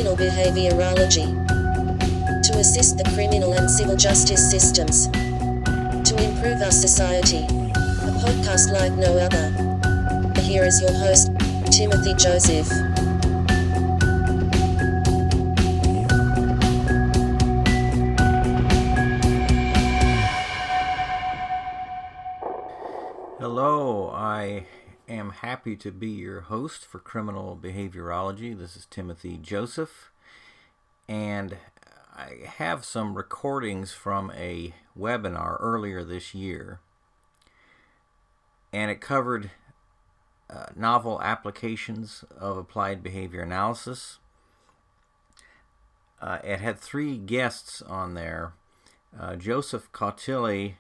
criminal behaviorology, to assist the criminal and civil justice systems, to improve our society. A podcast like no other. Here is your host, Timothy Joseph. Hello, I am happy to be your host for Criminal Behaviorology. This is Timothy Joseph, and I have some recordings from a webinar earlier this year, and it covered novel applications of applied behavior analysis. It had 3 guests on there. Joseph Cautilli,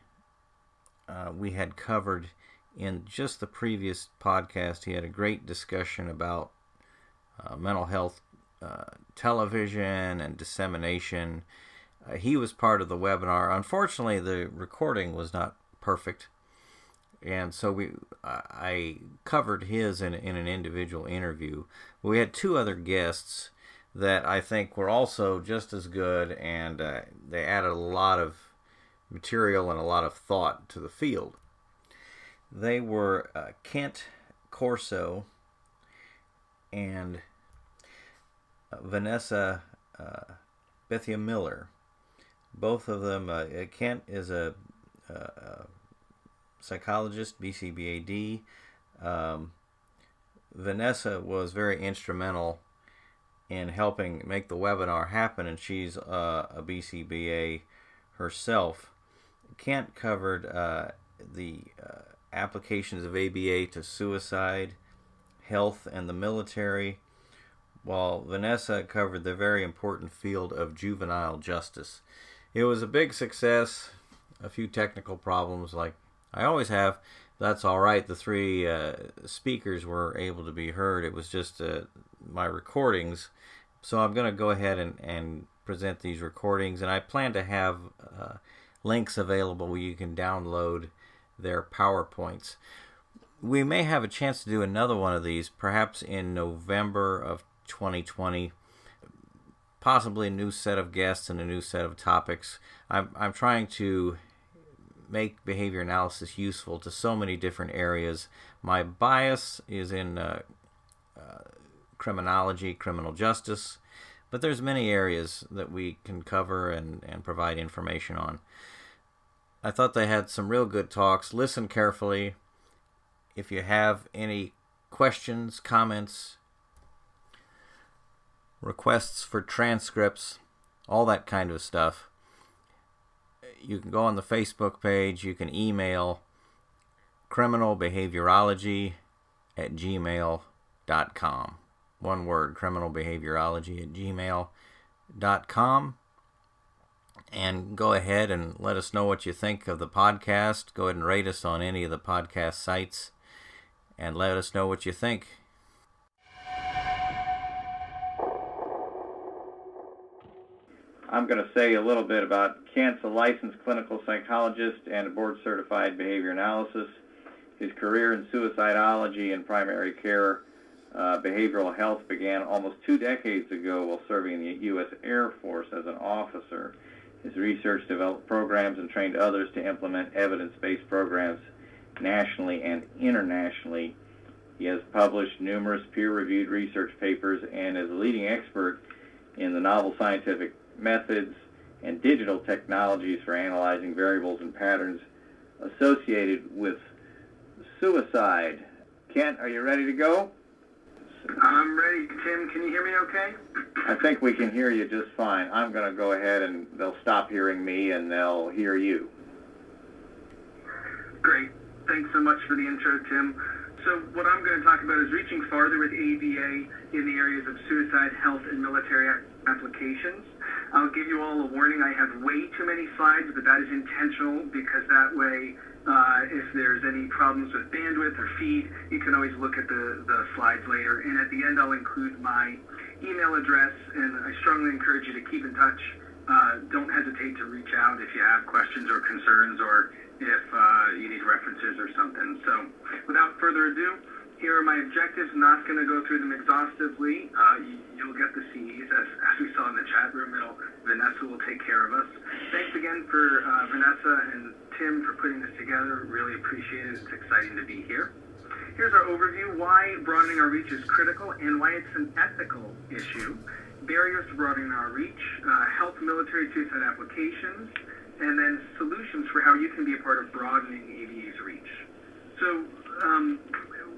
we had covered in just the previous podcast. He had a great discussion about mental health television and dissemination. He was part of the webinar. Unfortunately, the recording was not perfect, and so I covered his in an individual interview. We had 2 other guests that I think were also just as good, and they added a lot of material and a lot of thought to the field. They were Kent Corso and Vanessa Bethea-Miller. Both of them, Kent is a psychologist, BCBA-D. Vanessa was very instrumental in helping make the webinar happen, and she's a BCBA herself. Kent covered the applications of ABA to suicide, health, and the military, while Vanessa covered the very important field of juvenile justice. It was a big success. A few technical problems, like I always have. That's all right. The 3 speakers were able to be heard. It was just my recordings. So I'm going to go ahead and present these recordings, and I plan to have links available where you can download their PowerPoints. We may have a chance to do another one of these, perhaps in November of 2020. Possibly a new set of guests and a new set of topics. I'm trying to make behavior analysis useful to so many different areas. My bias is in criminology, criminal justice, but there's many areas that we can cover and provide information on. I thought they had some real good talks. Listen carefully. If you have any questions, comments, requests for transcripts, all that kind of stuff, you can go on the Facebook page. You can email criminalbehaviorology@gmail.com. One word, criminalbehaviorology@gmail.com. And go ahead and let us know what you think of the podcast. Go ahead and rate us on any of the podcast sites and let us know what you think. I'm going to say a little bit about Kent's a licensed clinical psychologist and a board-certified behavior analysis. His career in suicidality and primary care behavioral health began almost 2 decades ago while serving in the U.S. Air Force as an officer. His research developed programs and trained others to implement evidence-based programs nationally and internationally. He has published numerous peer-reviewed research papers and is a leading expert in the novel scientific methods and digital technologies for analyzing variables and patterns associated with suicide. Kent, are you ready to go? I'm ready. Tim, can you hear me okay? I think we can hear you just fine. I'm going to go ahead and they'll stop hearing me and they'll hear you. Great. Thanks so much for the intro, Tim. So what I'm going to talk about is reaching farther with ABA in the areas of suicide, health, and military applications. I'll give you all a warning. I have way too many slides, but that is intentional because that way, if there's any problems with bandwidth or feed, you can always look at the slides later. And at the end, I'll include my email address, and I strongly encourage you to keep in touch. Don't hesitate to reach out if you have questions or concerns or if you need references or something. So without further ado, Here are my objectives. Not going to go through them exhaustively. You'll get the CEs as we saw in the chat room. Vanessa will take care of us. Thanks again for Vanessa and Tim for putting this together. Really appreciate it. It's exciting to be here. Here's our overview, why broadening our reach is critical and why it's an ethical issue. Barriers to broadening our reach, health, military, suicide applications, and then solutions for how you can be a part of broadening ABA's reach. So,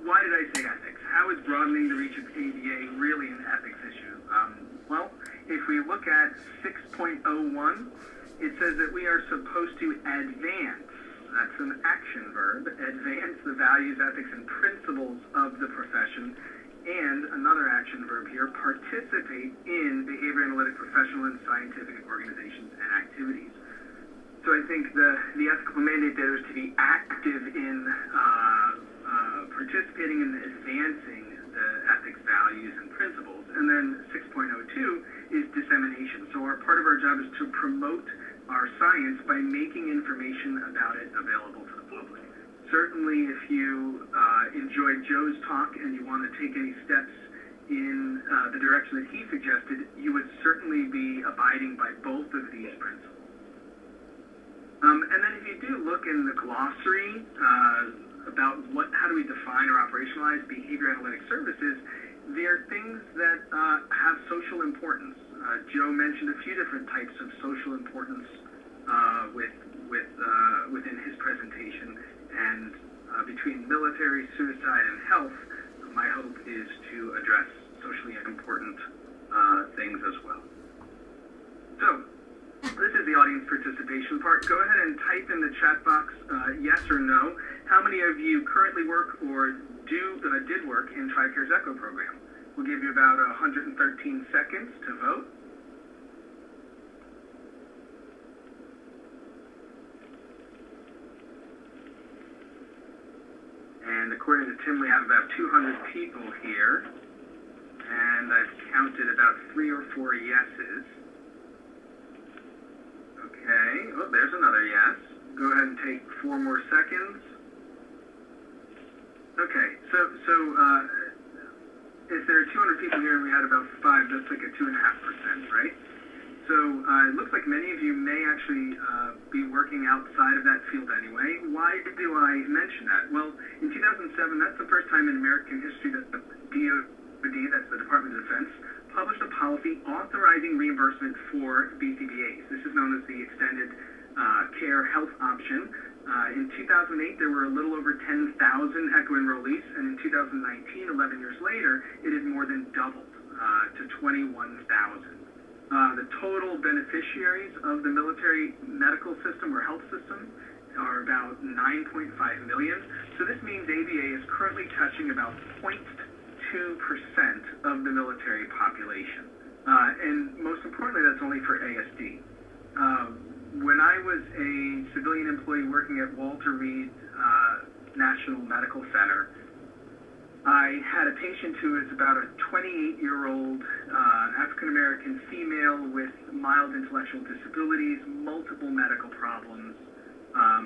why did I say ethics? How is broadening the reach of ABA really an ethics issue? Well, if we look at 6.01, it says that we are supposed to advance, that's an action verb, advance the values, ethics, and principles of the profession, and another action verb here, participate in behavior analytic professional and scientific organizations and activities. So I think the ethical mandate there is to be active in participating in advancing the ethics, values, and principles. And then 6.02 is dissemination. So part of our job is to promote our science by making information about it available to the public. Certainly, if you enjoyed Joe's talk and you want to take any steps in the direction that he suggested, you would certainly be abiding by both of these principles. And then if you do look in the glossary about how do we define or operationalize behavior analytic services, there are things that have social importance. Joe mentioned a few different types of social importance within his presentation, and between military, suicide, and health, my hope is to address socially important things as well. So, this is the audience participation part. Go ahead and type in the chat box yes or no. How many of you currently work or did work in TRICARE's ECHO program? We'll give you about 113 seconds to vote. And according to Tim, we have about 200 people here. And I've counted about 3 or 4 yeses. Okay, oh, there's another yes. Go ahead and take 4 more seconds. Okay, so if there are 200 people here and we had about 5, that's like a 2.5%, right? So it looks like many of you may actually be working outside of that field anyway. Why do I mention that? Well, in 2007, that's the first time in American history that the DoD, that's the Department of Defense, published a policy authorizing reimbursement for BCBAs. This is known as the Extended Care Health Option. In 2008, there were a little over 10,000 ECHO enrollees, and in 2019, 11 years later, it had more than doubled to 21,000. The total beneficiaries of the military medical system or health system are about 9.5 million. So this means ABA is currently touching about 0.2% of the military population. And most importantly, that's only for ASD. When I was a civilian employee working at Walter Reed National Medical Center, I had a patient who is about a 28-year-old African-American female with mild intellectual disabilities, multiple medical problems,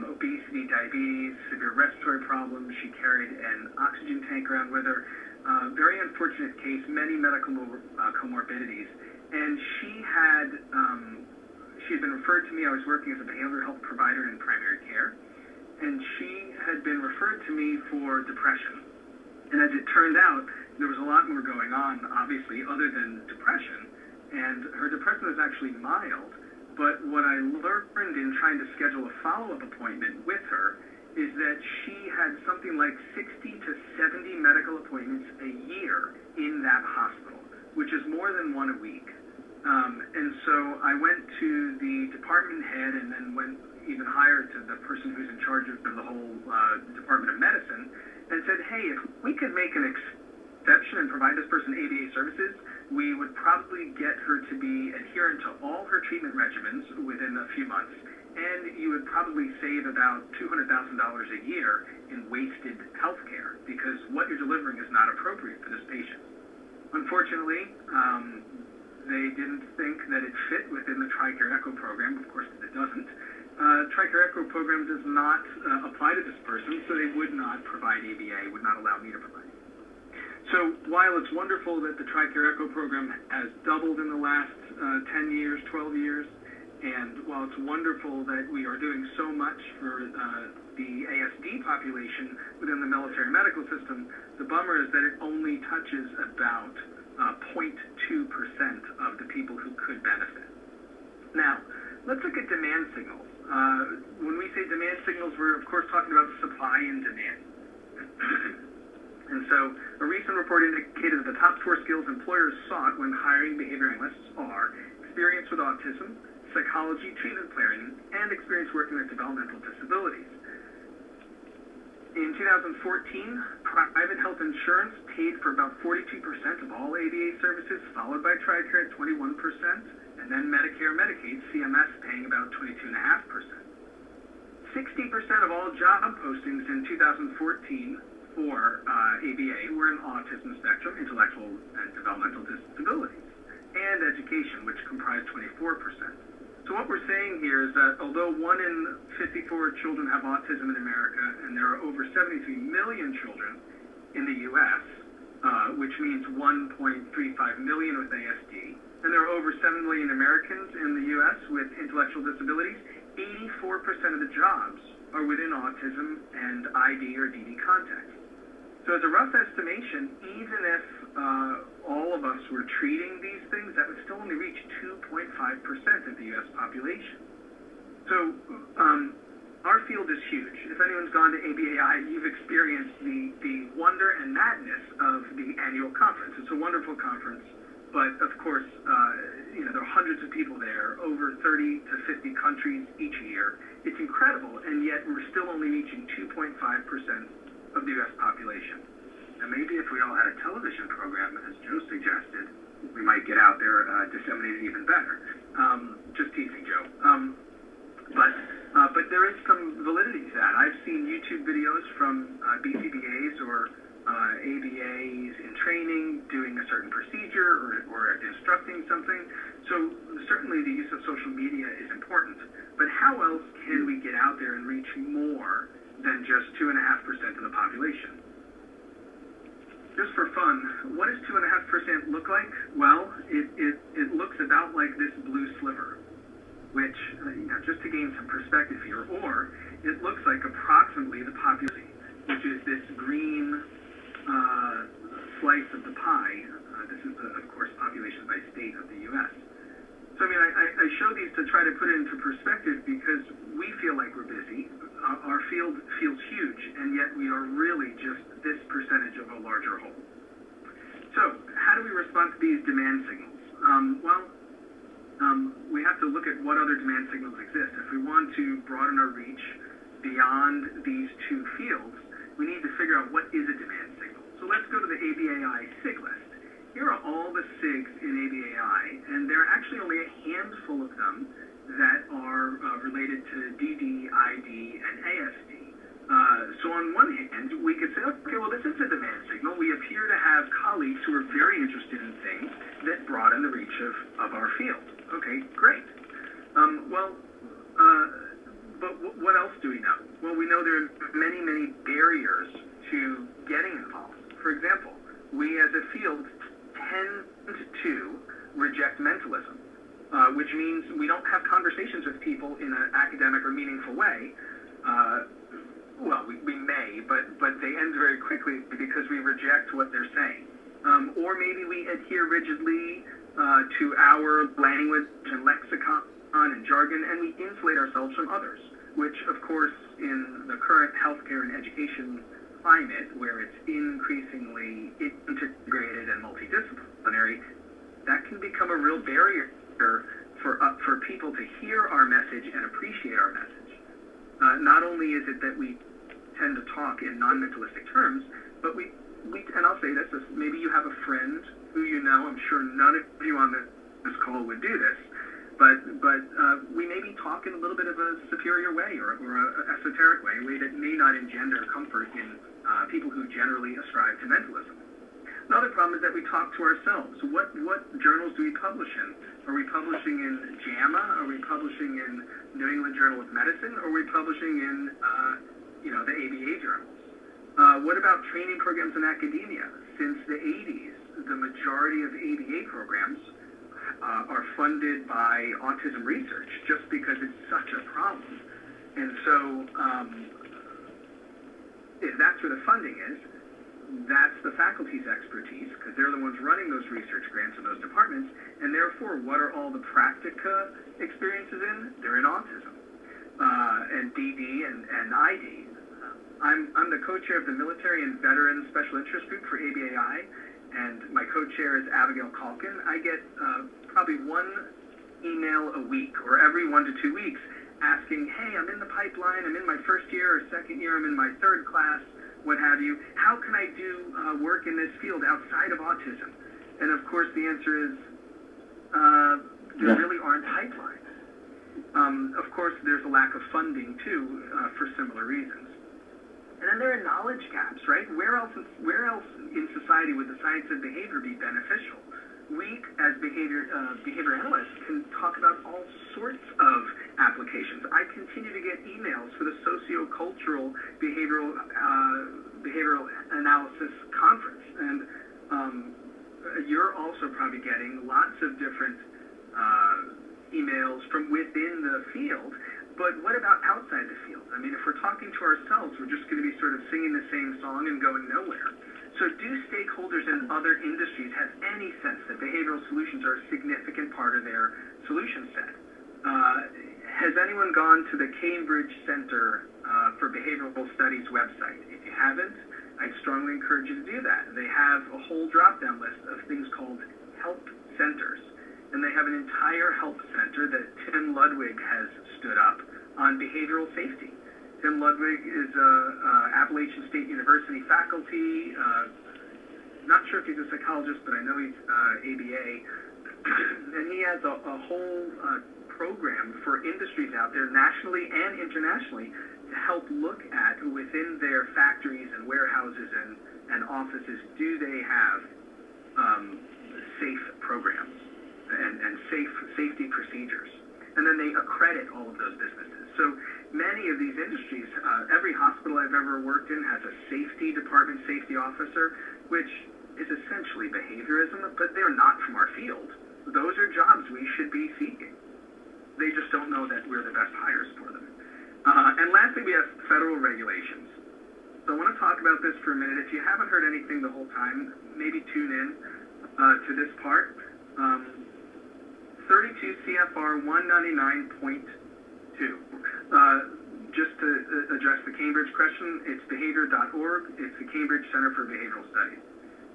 obesity, diabetes, severe respiratory problems. She carried an oxygen tank around with her. Very unfortunate case, many medical comorbidities. And she had been referred to me. I was working as a behavioral health provider in primary care. And she had been referred to me for depression. And as it turned out, there was a lot more going on, obviously, other than depression. And her depression was actually mild. But what I learned in trying to schedule a follow-up appointment with her is that she had something like 60 to 70 medical appointments a year in that hospital, which is more than one a week. And so I went to the department head and then went even higher to the person who's in charge of the whole Department of Medicine and said, hey, if we could make an exception and provide this person ABA services, we would probably get her to be adherent to all her treatment regimens within a few months, and you would probably save about $200,000 a year in wasted health care because what you're delivering is not appropriate for this patient. Unfortunately, they didn't think that it fit within the TRICARE ECHO program. Of course, it doesn't. TRICARE ECHO program does not apply to this person, so they would not provide ABA, would not allow me to provide. So while it's wonderful that the TRICARE ECHO program has doubled in the last 10 years, 12 years, and while it's wonderful that we are doing so much for the ASD population within the military medical system, the bummer is that it only touches about 0.2% of the people who could benefit. Now, let's look at demand signals. When we say demand signals, we're of course talking about supply and demand. And so a recent report indicated that the top 4 skills employers sought when hiring behavior analysts are experience with autism, psychology, treatment planning, and experience working with developmental disabilities. In 2014, private health insurance paid for about 42% of all ABA services, followed by TRICARE at 21%, and then Medicare and Medicaid, CMS paying about 22.5%. 60% of all job postings in 2014 for ABA were in autism spectrum, intellectual and developmental disabilities, and education, which comprised 24%. So what we're saying here is that although 1 in 54 children have autism in America, and there are over 73 million children in the U.S., which means 1.35 million with ASD, and there are over 7 million Americans in the U.S. with intellectual disabilities, 84% of the jobs are within autism and ID or DD context. So as a rough estimation, even if all of us were treating these things, that would still only reach 2.5% of the U.S. population. So our field is huge. If anyone's gone to ABAI, you've experienced the wonder and madness of the annual conference. It's a wonderful conference, but of course, there are hundreds of people there, over 30 to 50 countries each year. It's incredible, and yet we're still only reaching 2.5% of the U.S. population. And maybe if we all had a television program, as Joe suggested, we might get out there disseminated even better. Just teasing, Joe. But there is some validity to that. I've seen YouTube videos from BCBAs or ABAs in training doing a certain procedure or instructing something. So certainly the use of social media is important. But how else can we get out there and reach more than just 2.5% of the population? Just for fun, what does 2.5% look like? Well, it looks about like this blue sliver, which, just to gain some perspective here, or it looks like approximately the population, which is this green slice of the pie. This is, of course, population by state of the U.S. So, I show these to try to put it into perspective because we feel like we're busy. Our field feels huge, and yet we are really just this percentage of a larger whole. So, how do we respond to these demand signals? We have to look at what other demand signals exist. If we want to broaden our reach beyond these 2 fields, we need to figure out what is a demand signal. So let's go to the ABAI SIG list. Here are all the SIGs in ABAI, and there are actually only a handful of them that are related to DD, ID, and ASD. So on one hand, we could say, okay, well, this is a demand signal. We appear to have colleagues who are very interested in things that broaden the reach of our field. Okay, great. But what else do we know? Well, we know there are many, many barriers to getting involved. For example, we as a field tend to reject mentalism, which means we don't have conversations with people in an academic or meaningful way. We may, but they end very quickly because we reject what they're saying. Or maybe we adhere rigidly to our language and lexicon and jargon, and we insulate ourselves from others, which, of course, in the current healthcare and education climate, where it's increasingly integrated and multidisciplinary, that can become a real barrier for people to hear our message and appreciate our message. Not only is it that we tend to talk in non-mentalistic terms, but we and I'll say this, maybe you have a friend who you know, I'm sure none of you on this call would do this, but we may be talking a little bit of a superior way or an esoteric way, a way that may not engender comfort in people who generally ascribe to mentalism. Another problem is that we talk to ourselves. What journals do we publish in? Are we publishing in JAMA? Are we publishing in New England Journal of Medicine? Or are we publishing in, the ABA journals? What about training programs in academia? since the 80s, the majority of ABA programs are funded by autism research just because it's such a problem. And so if that's where the funding is, that's the faculty's expertise, because they're the ones running those research grants in those departments, and therefore, what are all the practica experiences in? They're in autism, and DD and ID. I'm the co-chair of the Military and Veteran Special Interest Group for ABAI, and my co-chair is Abigail Calkin. I get probably one email a week, or every 1 to 2 weeks, asking, hey, I'm in the pipeline, I'm in my first year or second year, I'm in my third class, what have you. How can I do work in this field outside of autism? And of course the answer is there really aren't pipelines. Of course there's a lack of funding too for similar reasons. And then there are knowledge gaps, right? Where else in society would the science of behavior be beneficial? We, as behavior analysts, can talk about all sorts of applications. I continue to get emails for the socio-cultural behavioral analysis conference, and you're also probably getting lots of different emails from within the field. But what about outside the field? I mean, if we're talking to ourselves, we're just going to be sort of singing the same song and going nowhere. So do stakeholders in other industries have any sense that behavioral solutions are a significant part of their solution set? Has anyone gone to the Cambridge Center for Behavioral Studies website? If you haven't, I'd strongly encourage you to do that. They have a whole drop-down list of things called help centers. And they have an entire help center that Tim Ludwig has stood up on behavioral safety. Tim Ludwig is Appalachian State University faculty. Not sure if he's a psychologist, but I know he's ABA. And he has a whole program for industries out there, nationally and internationally, to help look at within their factories and warehouses and offices, do they have safe programs and safety procedures. And then they accredit all of those businesses. So many of these industries, every hospital I've ever worked in has a safety department, safety officer, which is essentially behaviorism, but they're not from our field. Those are jobs we should be seeking. They just don't know that we're the best hires for them. And lastly, we have federal regulations. So I want to talk about this for a minute. If you haven't heard anything the whole time, maybe tune in to this part. 32 CFR 199.2. Just to address the Cambridge question, it's behavior.org. It's the Cambridge Center for Behavioral Studies.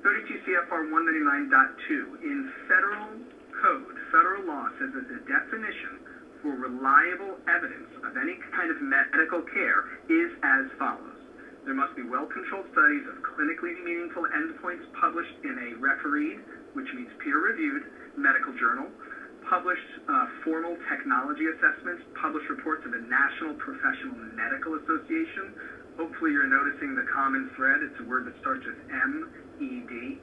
32 CFR 199.2. In federal code, federal law says that the definition for reliable evidence of any kind of medical care is as follows. There must be well-controlled studies of clinically meaningful endpoints published in a refereed, which means peer-reviewed, medical journal, published formal technology assessments, published reports of the National Professional Medical Association. Hopefully you're noticing the common thread. It's a word that starts with MED.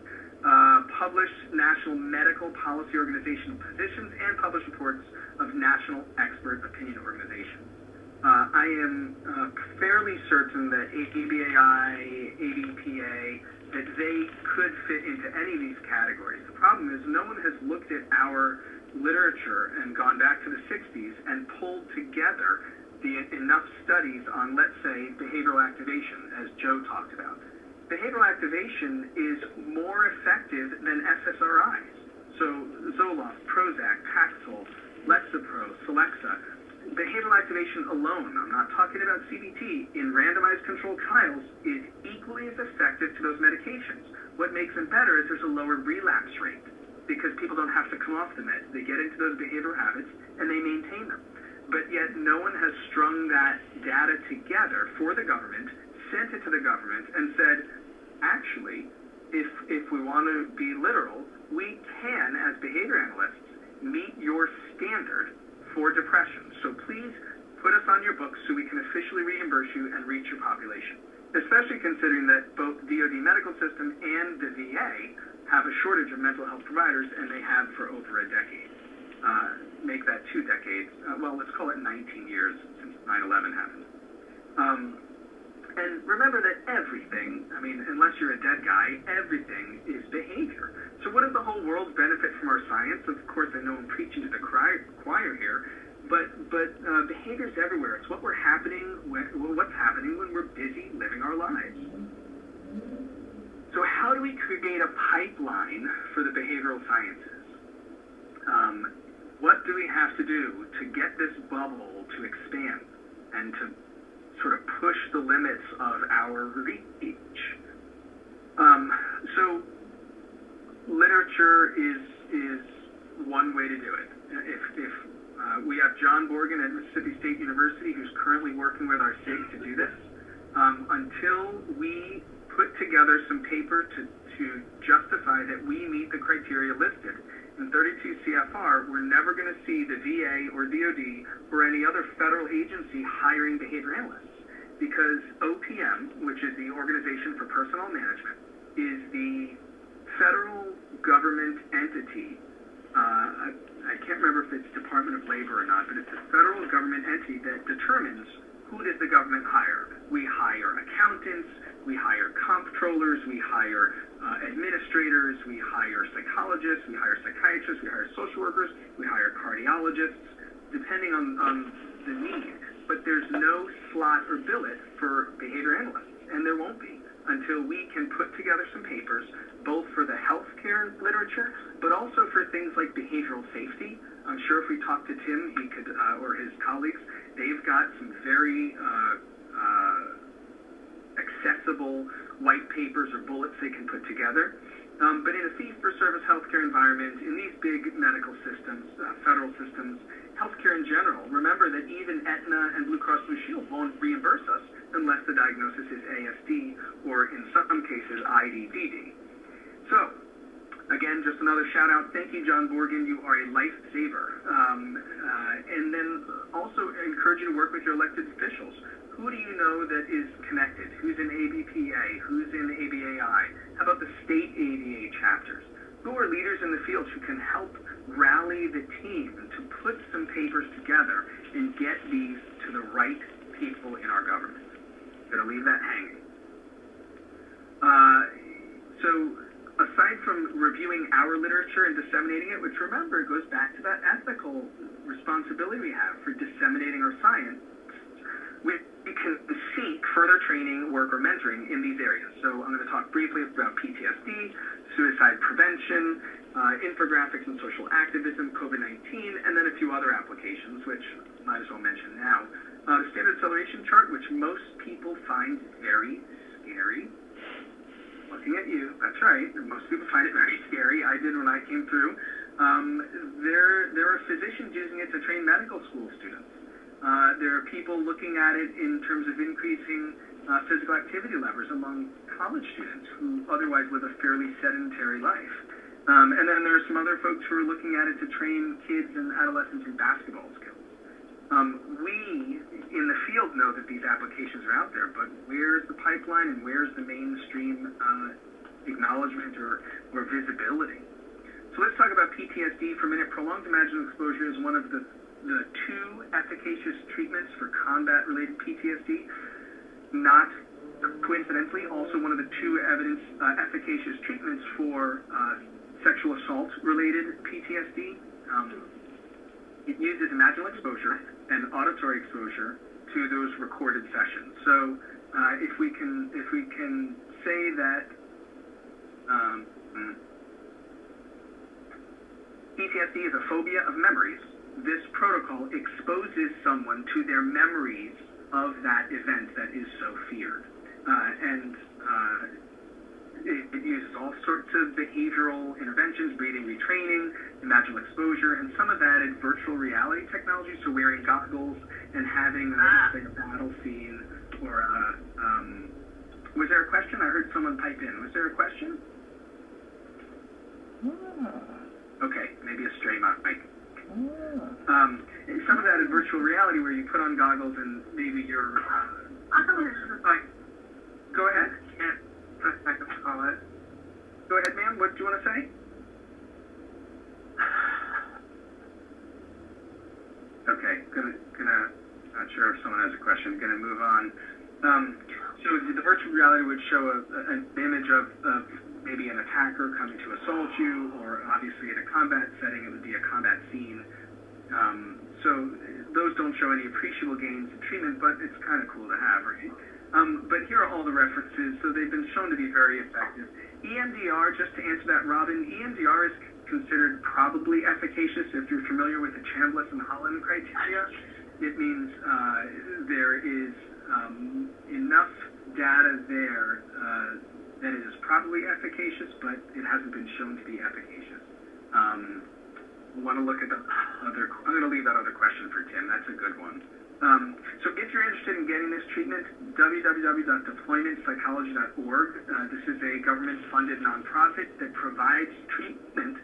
Published National Medical Policy Organization positions, and published reports of National Expert Opinion Organizations. I am fairly certain that ABAI, ABPA, that they could fit into any of these categories. The problem is no one has looked at our literature and gone back to the 60s and pulled together enough studies on, let's say, behavioral activation, as Joe talked about. Behavioral activation is more effective than SSRIs. So Zoloft, Prozac, Paxil, Lexapro, Celexa. Behavioral activation alone, I'm not talking about CBT, in randomized controlled trials is equally as effective to those medications. What makes them better is there's a lower relapse rate because people don't have to come off the meds. They get into those behavioral habits and they maintain them. But yet no one has strung that data together for the government, sent it to the government, and said, actually, if we want to be literal, we can, as behavior analysts, meet your standard for depression. So please put us on your books so we can officially reimburse you and reach your population, especially considering that both DoD medical system and the VA have a shortage of mental health providers, and they have for over a decade. Make that 2 decades. Well, let's call it 19 years since 9/11 happened. And remember that everything, I mean, unless you're a dead guy, everything is behavior. So what does the whole world benefit from our science? Of course, I know I'm preaching to the choir here, but behavior is everywhere. It's what's happening when we're busy living our lives. So how do we create a pipeline for the behavioral sciences? What do we have to do to get this bubble to expand and to sort of push the limits of our reach? So literature is one way to do it. If we have John Borgen at Mississippi State University, who's currently working with our SIG to do this. Until we put together some paper to justify that we meet the criteria listed in 32 CFR, we're never going to see the VA or DOD or any other federal agency hiring behavior analysts, because OPM, which is the Organization for Personnel Management, is the federal government entity. I can't remember if it's Department of Labor or not, but it's a federal government entity that determines who does the government hire. We hire accountants, we hire comptrollers, we hire administrators, we hire psychologists, we hire psychiatrists, we hire social workers, we hire cardiologists, depending on the need. But there's no slot or billet for behavior analysts, and there won't be until we can put together some papers, both for the healthcare literature, but also for things like behavioral safety. I'm sure if we talk to Tim, he could, or his colleagues, they've got some very accessible white papers or bullets they can put together. But in a fee-for-service healthcare environment, in these big medical systems, federal systems, healthcare in general, remember that even Aetna and Blue Cross Blue Shield won't reimburse us unless the diagnosis is ASD or, in some cases, IDDD. So, again, just another shout-out. Thank you, John Borgen. You are a lifesaver. And then also encourage you to work with your elected officials. Who do you know that is connected? Who's in ABPA? Who's in ABAI? How about the state ABA chapters? Who are leaders in the field who can help rally the team to put some papers together and get these to the right people in our government? I'm going to leave that hanging. So aside from reviewing our literature and disseminating it, which, remember, goes back to that ethical responsibility we have for disseminating our science, we can seek further training, work, or mentoring in these areas. So I'm going to talk briefly about PTSD, suicide prevention, infographics and social activism, COVID-19, and then a few other applications, which I might as well mention now. The standard acceleration chart, which most people find very scary. Looking at you, that's right. Most people find it very scary. I did when I came through. There are physicians using it to train medical school students. There are people looking at it in terms of increasing physical activity levels among college students who otherwise live a fairly sedentary life. And then there are some other folks who are looking at it to train kids and adolescents in basketball skills. We in the field know that these applications are out there, but where's the pipeline and where's the mainstream acknowledgement or visibility? So let's talk about PTSD for a minute. Prolonged imaginal exposure is one of the two efficacious treatments for combat-related PTSD. Not coincidentally, also one of the two efficacious treatments for sexual assault-related PTSD. It uses imaginal exposure and auditory exposure to those recorded sessions. So if we can say that PTSD is a phobia of memories, this protocol exposes someone to their memories of that event that is so feared. It uses all sorts of behavioral interventions, breathing retraining, imaginal exposure, and some of that in virtual reality technology, so wearing goggles and having like a battle scene or was there a question? I heard someone pipe in. Was there a question? Okay, maybe a stray mic. Some of that in virtual reality where you put on goggles and maybe you're... Go ahead. Go ahead, ma'am. What do you want to say? Okay, gonna. Not sure if someone has a question. Gonna move on. So the virtual reality would show an image of maybe an attacker coming to assault you, or obviously in a combat setting, it would be a combat scene. So those don't show any appreciable gains in treatment, but it's kind of cool to have, right? But here are all the references. So they've been shown to be very effective. EMDR, just to answer that, Robin, EMDR is considered probably efficacious if you're familiar with the Chambliss and Holland criteria. It means there is enough data there that it is probably efficacious, but it hasn't been shown to be efficacious. Want to look at the other, I'm going to leave that other question for Tim. That's a good one. So if you're interested in getting this treatment, www.deploymentpsychology.org. This is a government-funded nonprofit that provides treatment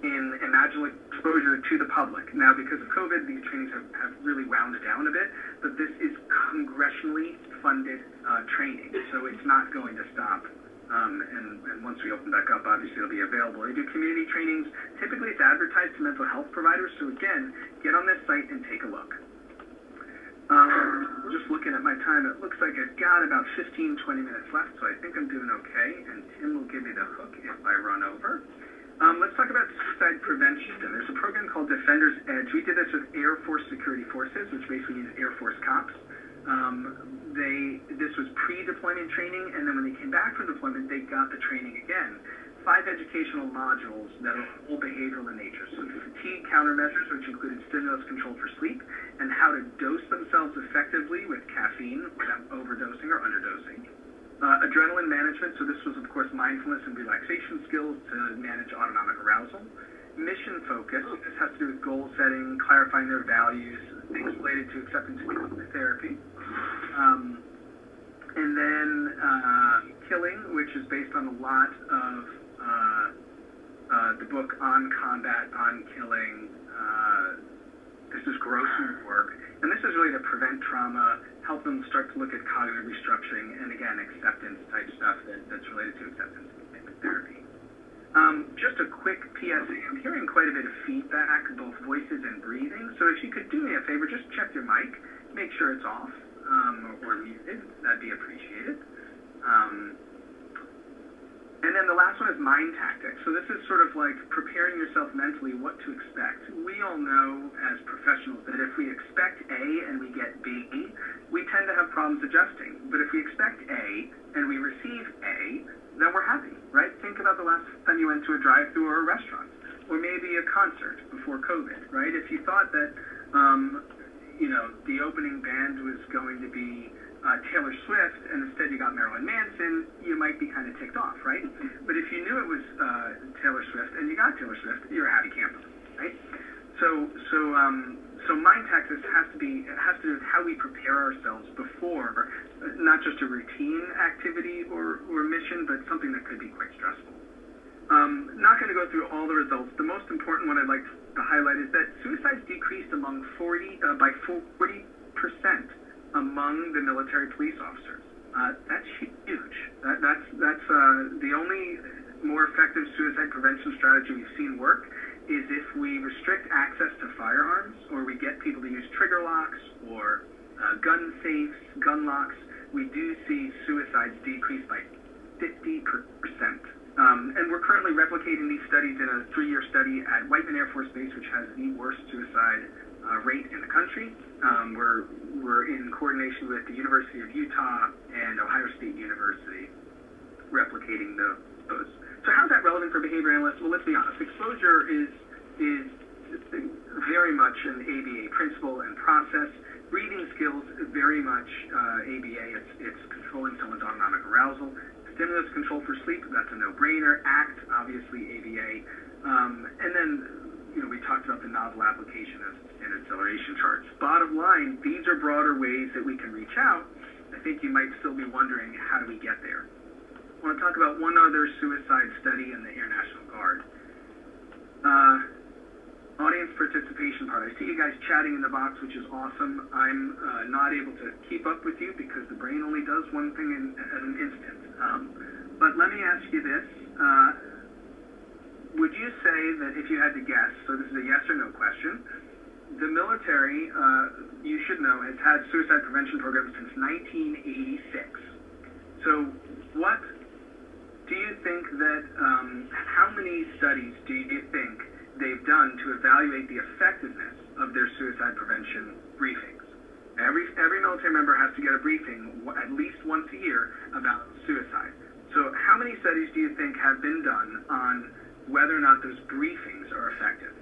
in imaginal exposure to the public. Now, because of COVID, these trainings have really wound down a bit, but this is congressionally funded training, so it's not going to stop. And once we open back up, obviously it'll be available. They do community trainings. Typically, it's advertised to mental health providers, so again, get on this site and take a look. Just looking at my time, it looks like I've got about 15-20 minutes left, so I think I'm doing okay, and Tim will give me the hook if I run over. Let's talk about suicide prevention. There's a program called Defender's Edge. We did this with Air Force Security Forces, which basically means Air Force cops. This was pre-deployment training, and then when they came back from deployment, they got the training again. 5 educational modules that are all behavioral in nature. So fatigue countermeasures, which included stimulus control for sleep, and how to dose themselves effectively with caffeine without overdosing or underdosing. Adrenaline management, so this was, of course, mindfulness and relaxation skills to manage autonomic arousal. Mission focus, this has to do with goal setting, clarifying their values, things related to acceptance and commitment therapy. And then killing, which is based on a lot of the book On Combat, On Killing. This is Grossen's work. And this is really to prevent trauma, help them start to look at cognitive restructuring, and again, acceptance type stuff that's related to acceptance and commitment therapy. Just a quick PSA. I'm hearing quite a bit of feedback, both voices and breathing. So if you could do me a favor, just check your mic, make sure it's off or muted. That'd be appreciated. And then the last one is mind tactics. So this is sort of like preparing yourself mentally what to expect. We all know as professionals that if we expect A and we get B, we tend to have problems adjusting. But if we expect A and we receive A, then we're happy, right? Think about the last time you went to a drive-thru or a restaurant, or maybe a concert before COVID, right? If you thought that, the opening band was going to be Taylor Swift, and instead you got Marilyn Manson, you might be kind of ticked off, right? But if you knew it was Taylor Swift and you got Taylor Swift, you're a happy camper, right? So mind tactics has to do with how we prepare ourselves before, not just a routine activity or mission, but something that could be quite stressful. Not going to go through all the results. The most important one I'd like to highlight is that suicides decreased by 40% among the military police officers. That's huge. That's the only more effective suicide prevention strategy we've seen work is if we restrict access to firearms, or we get people to use trigger locks or gun safes, gun locks. We do see suicides decrease by 50%. And we're currently replicating these studies in a 3-year study at Whiteman Air Force Base, which has the worst suicide rate in the country. We're in coordination with the University of Utah and Ohio State University replicating those. So how's that relevant for behavior analysts? Well, let's be honest. Exposure is very much an ABA principle and process. Breathing skills, very much ABA. It's controlling someone's autonomic arousal. Stimulus control for sleep, that's a no-brainer. ACT, obviously ABA. And then, we talked about the novel application of standard acceleration charts. Bottom line, these are broader ways that we can reach out. I think you might still be wondering, how do we get there? I want to talk about one other suicide study in the Air National Guard. Audience participation part. I see you guys chatting in the box, which is awesome. I'm not able to keep up with you because the brain only does one thing at an instant. But let me ask you this. Would you say that if you had to guess, so this is a yes or no question, the military, you should know, has had suicide prevention programs since 1986. So what do you think that, how many studies do you think they've done to evaluate the effectiveness of their suicide prevention briefings? Every military member has to get a briefing at least once a year about suicide. So how many studies do you think have been done on whether or not those briefings are effective?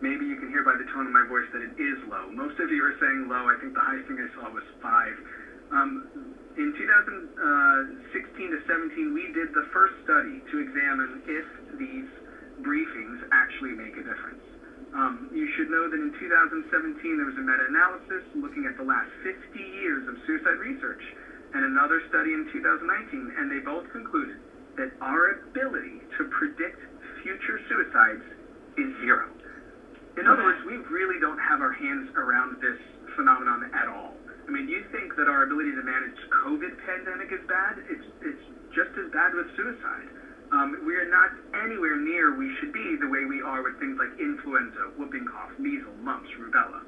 Maybe you can hear by the tone of my voice that it is low. Most of you are saying low. I think the highest thing I saw was 5. In 2016 to 17, we did the first study to examine if these briefings actually make a difference. You should know that in 2017, there was a meta-analysis looking at the last 50 years of suicide research and another study in 2019, and they both concluded that our ability to predict future suicides is 0. In other words, we really don't have our hands around this phenomenon at all. I mean, you think that our ability to manage COVID pandemic is bad? It's just as bad with suicide. We are not anywhere near we should be the way we are with things like influenza, whooping cough, measles, mumps, rubella.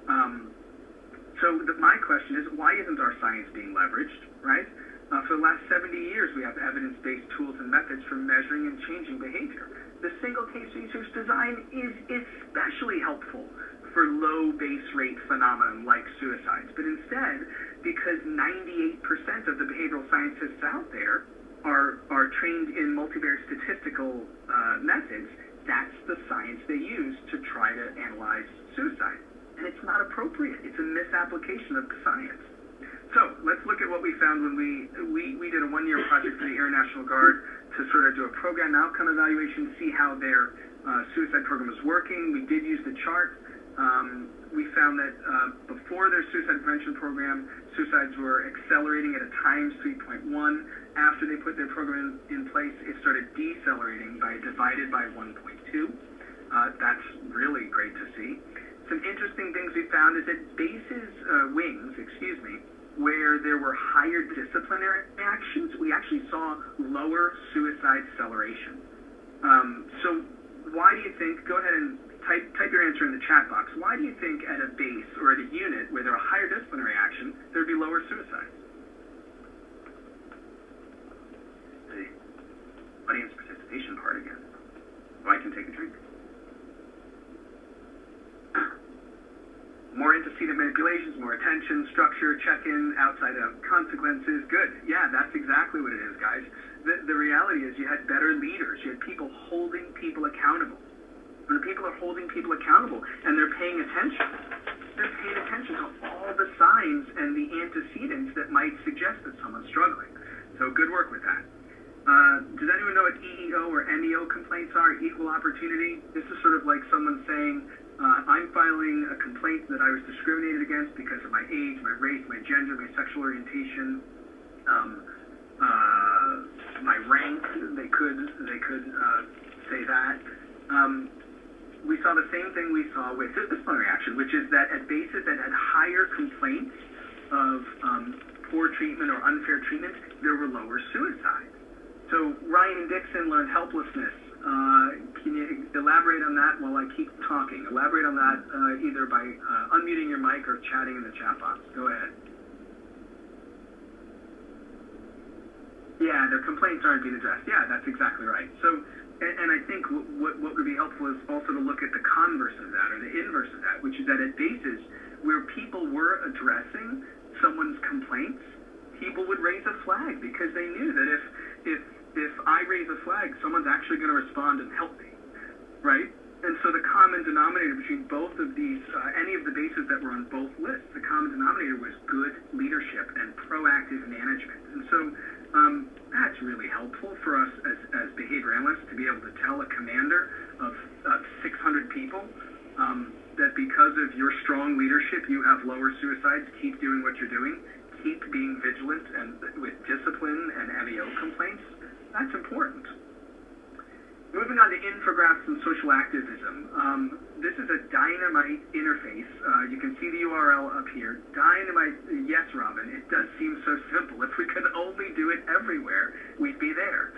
My question is, why isn't our science being leveraged, right? For the last 70 years, we have evidence-based tools and methods for measuring and changing behavior. The single case research design is especially helpful for low base rate phenomenon like suicides. But instead, because 98% of the behavioral scientists out there are trained in multivariate statistical methods, that's the science they use to try to analyze suicide. And it's not appropriate. It's a misapplication of the science. So let's look at what we found when we did a one-year project for the Air National Guard to sort of do a program outcome evaluation, see how their suicide program was working. We did use the chart. We found that before their suicide prevention program, suicides were accelerating at a times 3.1. After they put their program in place, it started decelerating divided by 1.2. That's really great to see. Some interesting things we found is that wings, where there were higher disciplinary actions, we actually saw lower suicide acceleration. So why do you think, go ahead and type your answer in the chat box, why do you think at a base or at a unit where there are higher disciplinary action, there would be lower suicides? The audience participation part again. Well, I can take a drink. More antecedent manipulations, more attention, structure, check-in, outside of consequences. Good. Yeah, that's exactly what it is, guys. The reality is you had better leaders. You had people holding people accountable. When people are holding people accountable and they're paying attention to all the signs and the antecedents that might suggest that someone's struggling. So good work with that. Does anyone know what EEO or MEO complaints are? Equal opportunity? This is sort of like someone saying, I'm filing a complaint that I was discriminated against because of my age, my race, my gender, my sexual orientation, my rank. They could say that. We saw the same thing we saw with disciplinary action, which is that at bases that had higher complaints of poor treatment or unfair treatment, there were lower suicides. So Ryan and Dixon learned helplessness. Can you elaborate on that while I keep talking? Elaborate on that either by unmuting your mic or chatting in the chat box. Go ahead. Yeah, their complaints aren't being addressed. Yeah, that's exactly right. So, and I think what would be helpful is also to look at the converse of that, or the inverse of that, which is that at bases where people were addressing someone's complaints, people would raise a flag because they knew that if I raise a flag, someone's actually going to respond and help me, right? And so the common denominator between both of these, any of the bases that were on both lists, the common denominator was good leadership and proactive management. And so that's really helpful for us as behavior analysts to be able to tell a commander of 600 people that because of your strong leadership, you have lower suicides. Keep doing what you're doing. Keep being vigilant and with discipline and MEO complaints. That's important. Moving on to infographics and social activism. This is a dynamite interface. You can see the URL up here. Dynamite, yes, Robin, it does seem so simple. If we could only do it everywhere, we'd be there.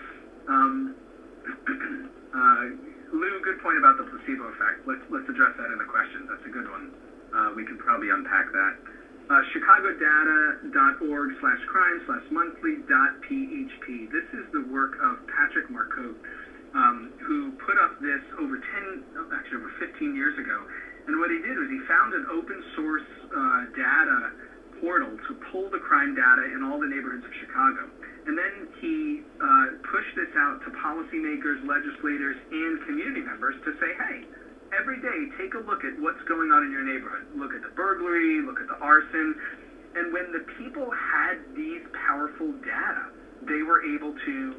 Lou, good point about the placebo effect. Let's address that in a www.change.org/crime/monthly.php. This is the work of Patrick Marcotte, who put up this over 15 years ago. And what he did was he found an open source data portal to pull the crime data in all the neighborhoods of Chicago. And then he pushed this out to policymakers, legislators, and community members to say, hey, every day take a look at what's going on in your neighborhood. Look at the burglary, look at the arson. And when the people had these powerful data, they were able to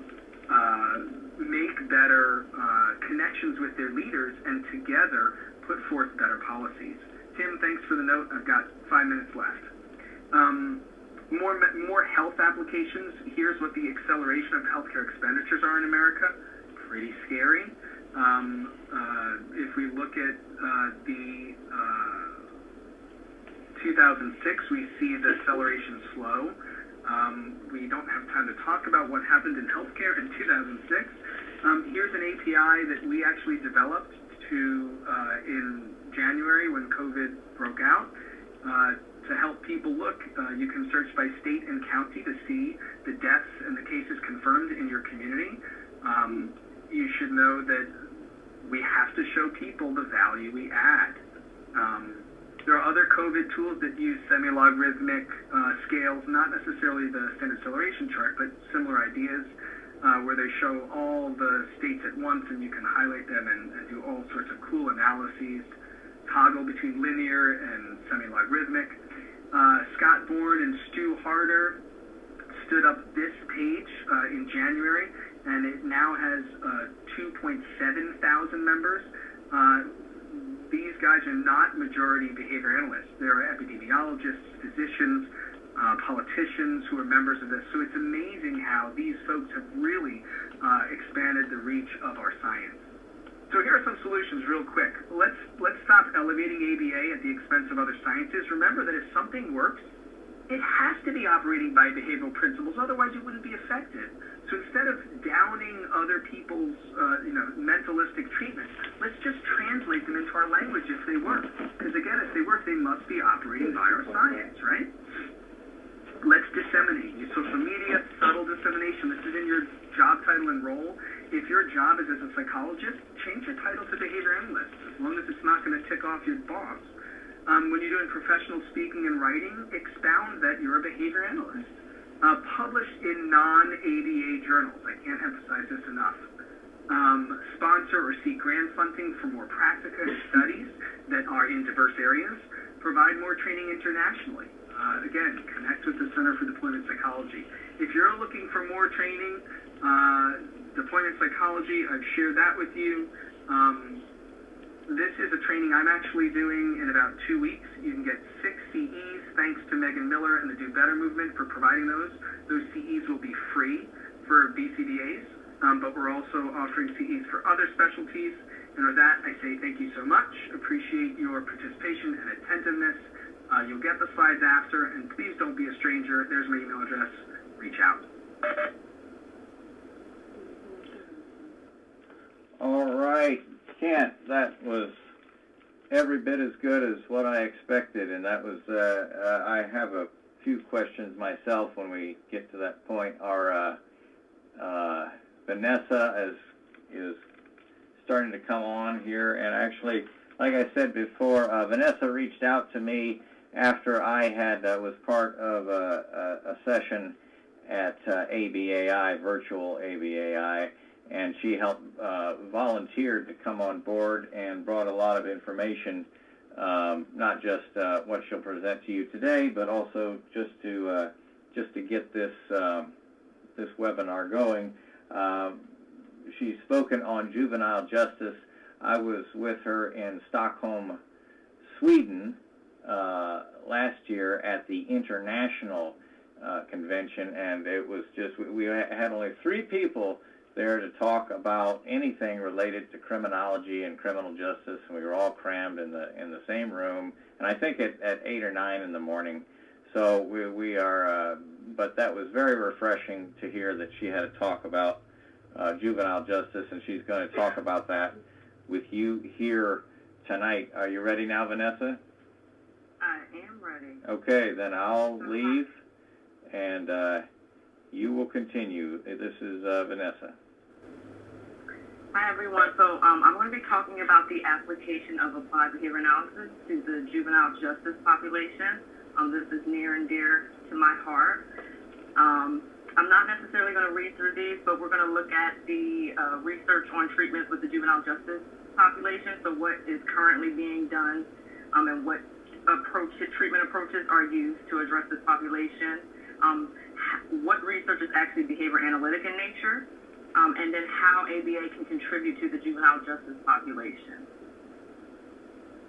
make better connections with their leaders and together put forth better policies. Tim, thanks for the note. I've got 5 minutes left. More health applications. Here's what the acceleration of healthcare expenditures are in America. Pretty scary. If we look at the 2006, we see the acceleration slow. We don't have time to talk about what happened in healthcare in 2006. Here's an API that we actually developed in January when COVID broke out. To help people look, you can search by state and county to see the deaths and the cases confirmed in your community. You should know that we have to show people the value we add. There are other COVID tools that use semi-logarithmic scales, not necessarily the standard acceleration chart, but similar ideas where they show all the states at once and you can highlight them and do all sorts of cool analyses, toggle between linear and semi-logarithmic. Scott Bourne and Stu Harder stood up this page in January, and it now has 2.7 thousand members. These guys are not majority behavior analysts. They're epidemiologists, physicians, politicians who are members of this. So it's amazing how these folks have really expanded the reach of our science. So here are some solutions real quick. Let's stop elevating ABA at the expense of other sciences. Remember that if something works, it has to be operating by behavioral principles, otherwise it wouldn't be effective. So instead of downing other people's mentalistic treatments, let's just translate them into our language if they work. Because again, if they work, they must be operating by our science, right? Let's disseminate. Use social media, subtle dissemination. This is in your job title and role. If your job is as a psychologist, change your title to behavior analyst, as long as it's not going to tick off your boss. When you're doing professional speaking and writing, expound that you're a behavior analyst. Publish in non-ABA journals. I can't emphasize this enough. Sponsor or seek grant funding for more practical studies that are in diverse areas. Provide more training internationally. Again, connect with the Center for Deployment Psychology. If you're looking for more training, deployment psychology, I've shared that with you. This is a training I'm actually doing in about 2 weeks. You can get 6 CEs thanks to Megan Miller and the Do Better movement for providing those. Those CEs will be free for BCBAs, but we're also offering CEs for other specialties. And with that, I say thank you so much. Appreciate your participation and attentiveness. You'll get the slides after, and please don't be a stranger. There's my email address. Reach out. All right, Kent, that was every bit as good as what I expected, and that was, I have a few questions myself when we get to that point. Our Vanessa is starting to come on here, and actually, like I said before, Vanessa reached out to me after I had was part of a session at ABAI, virtual ABAI, and she helped volunteered to come on board and brought a lot of information, not just what she'll present to you today, but also just to get this this webinar going. She's spoken on juvenile justice. I was with her in Stockholm, Sweden, last year at the international convention, and it was just, we had only 3 people there to talk about anything related to criminology and criminal justice, and we were all crammed in the same room, and I think at 8 or 9 in the morning. So we are, but that was very refreshing to hear that she had to talk about juvenile justice, and she's going to talk about that with you here tonight. Are you ready now, Vanessa? I am ready. Okay, then I'll leave, and you will continue. This is Vanessa. Hi everyone. So I'm going to be talking about the application of applied behavior analysis to the juvenile justice population. This is near and dear to my heart. I'm not necessarily going to read through these, but we're going to look at the research on treatment with the juvenile justice population. So what is currently being done and what treatment approaches are used to address this population. What research is actually behavior analytic in nature. And then how ABA can contribute to the juvenile justice population.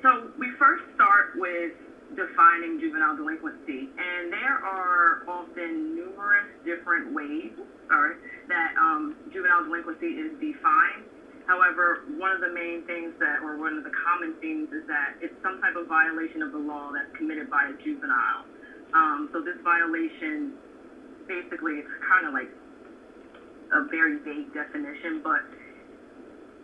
So we first start with defining juvenile delinquency, and there are often numerous different ways, that juvenile delinquency is defined. However, one of the main things or one of the common themes is that it's some type of violation of the law that's committed by a juvenile. So this violation, basically, it's kind of like a very vague definition, but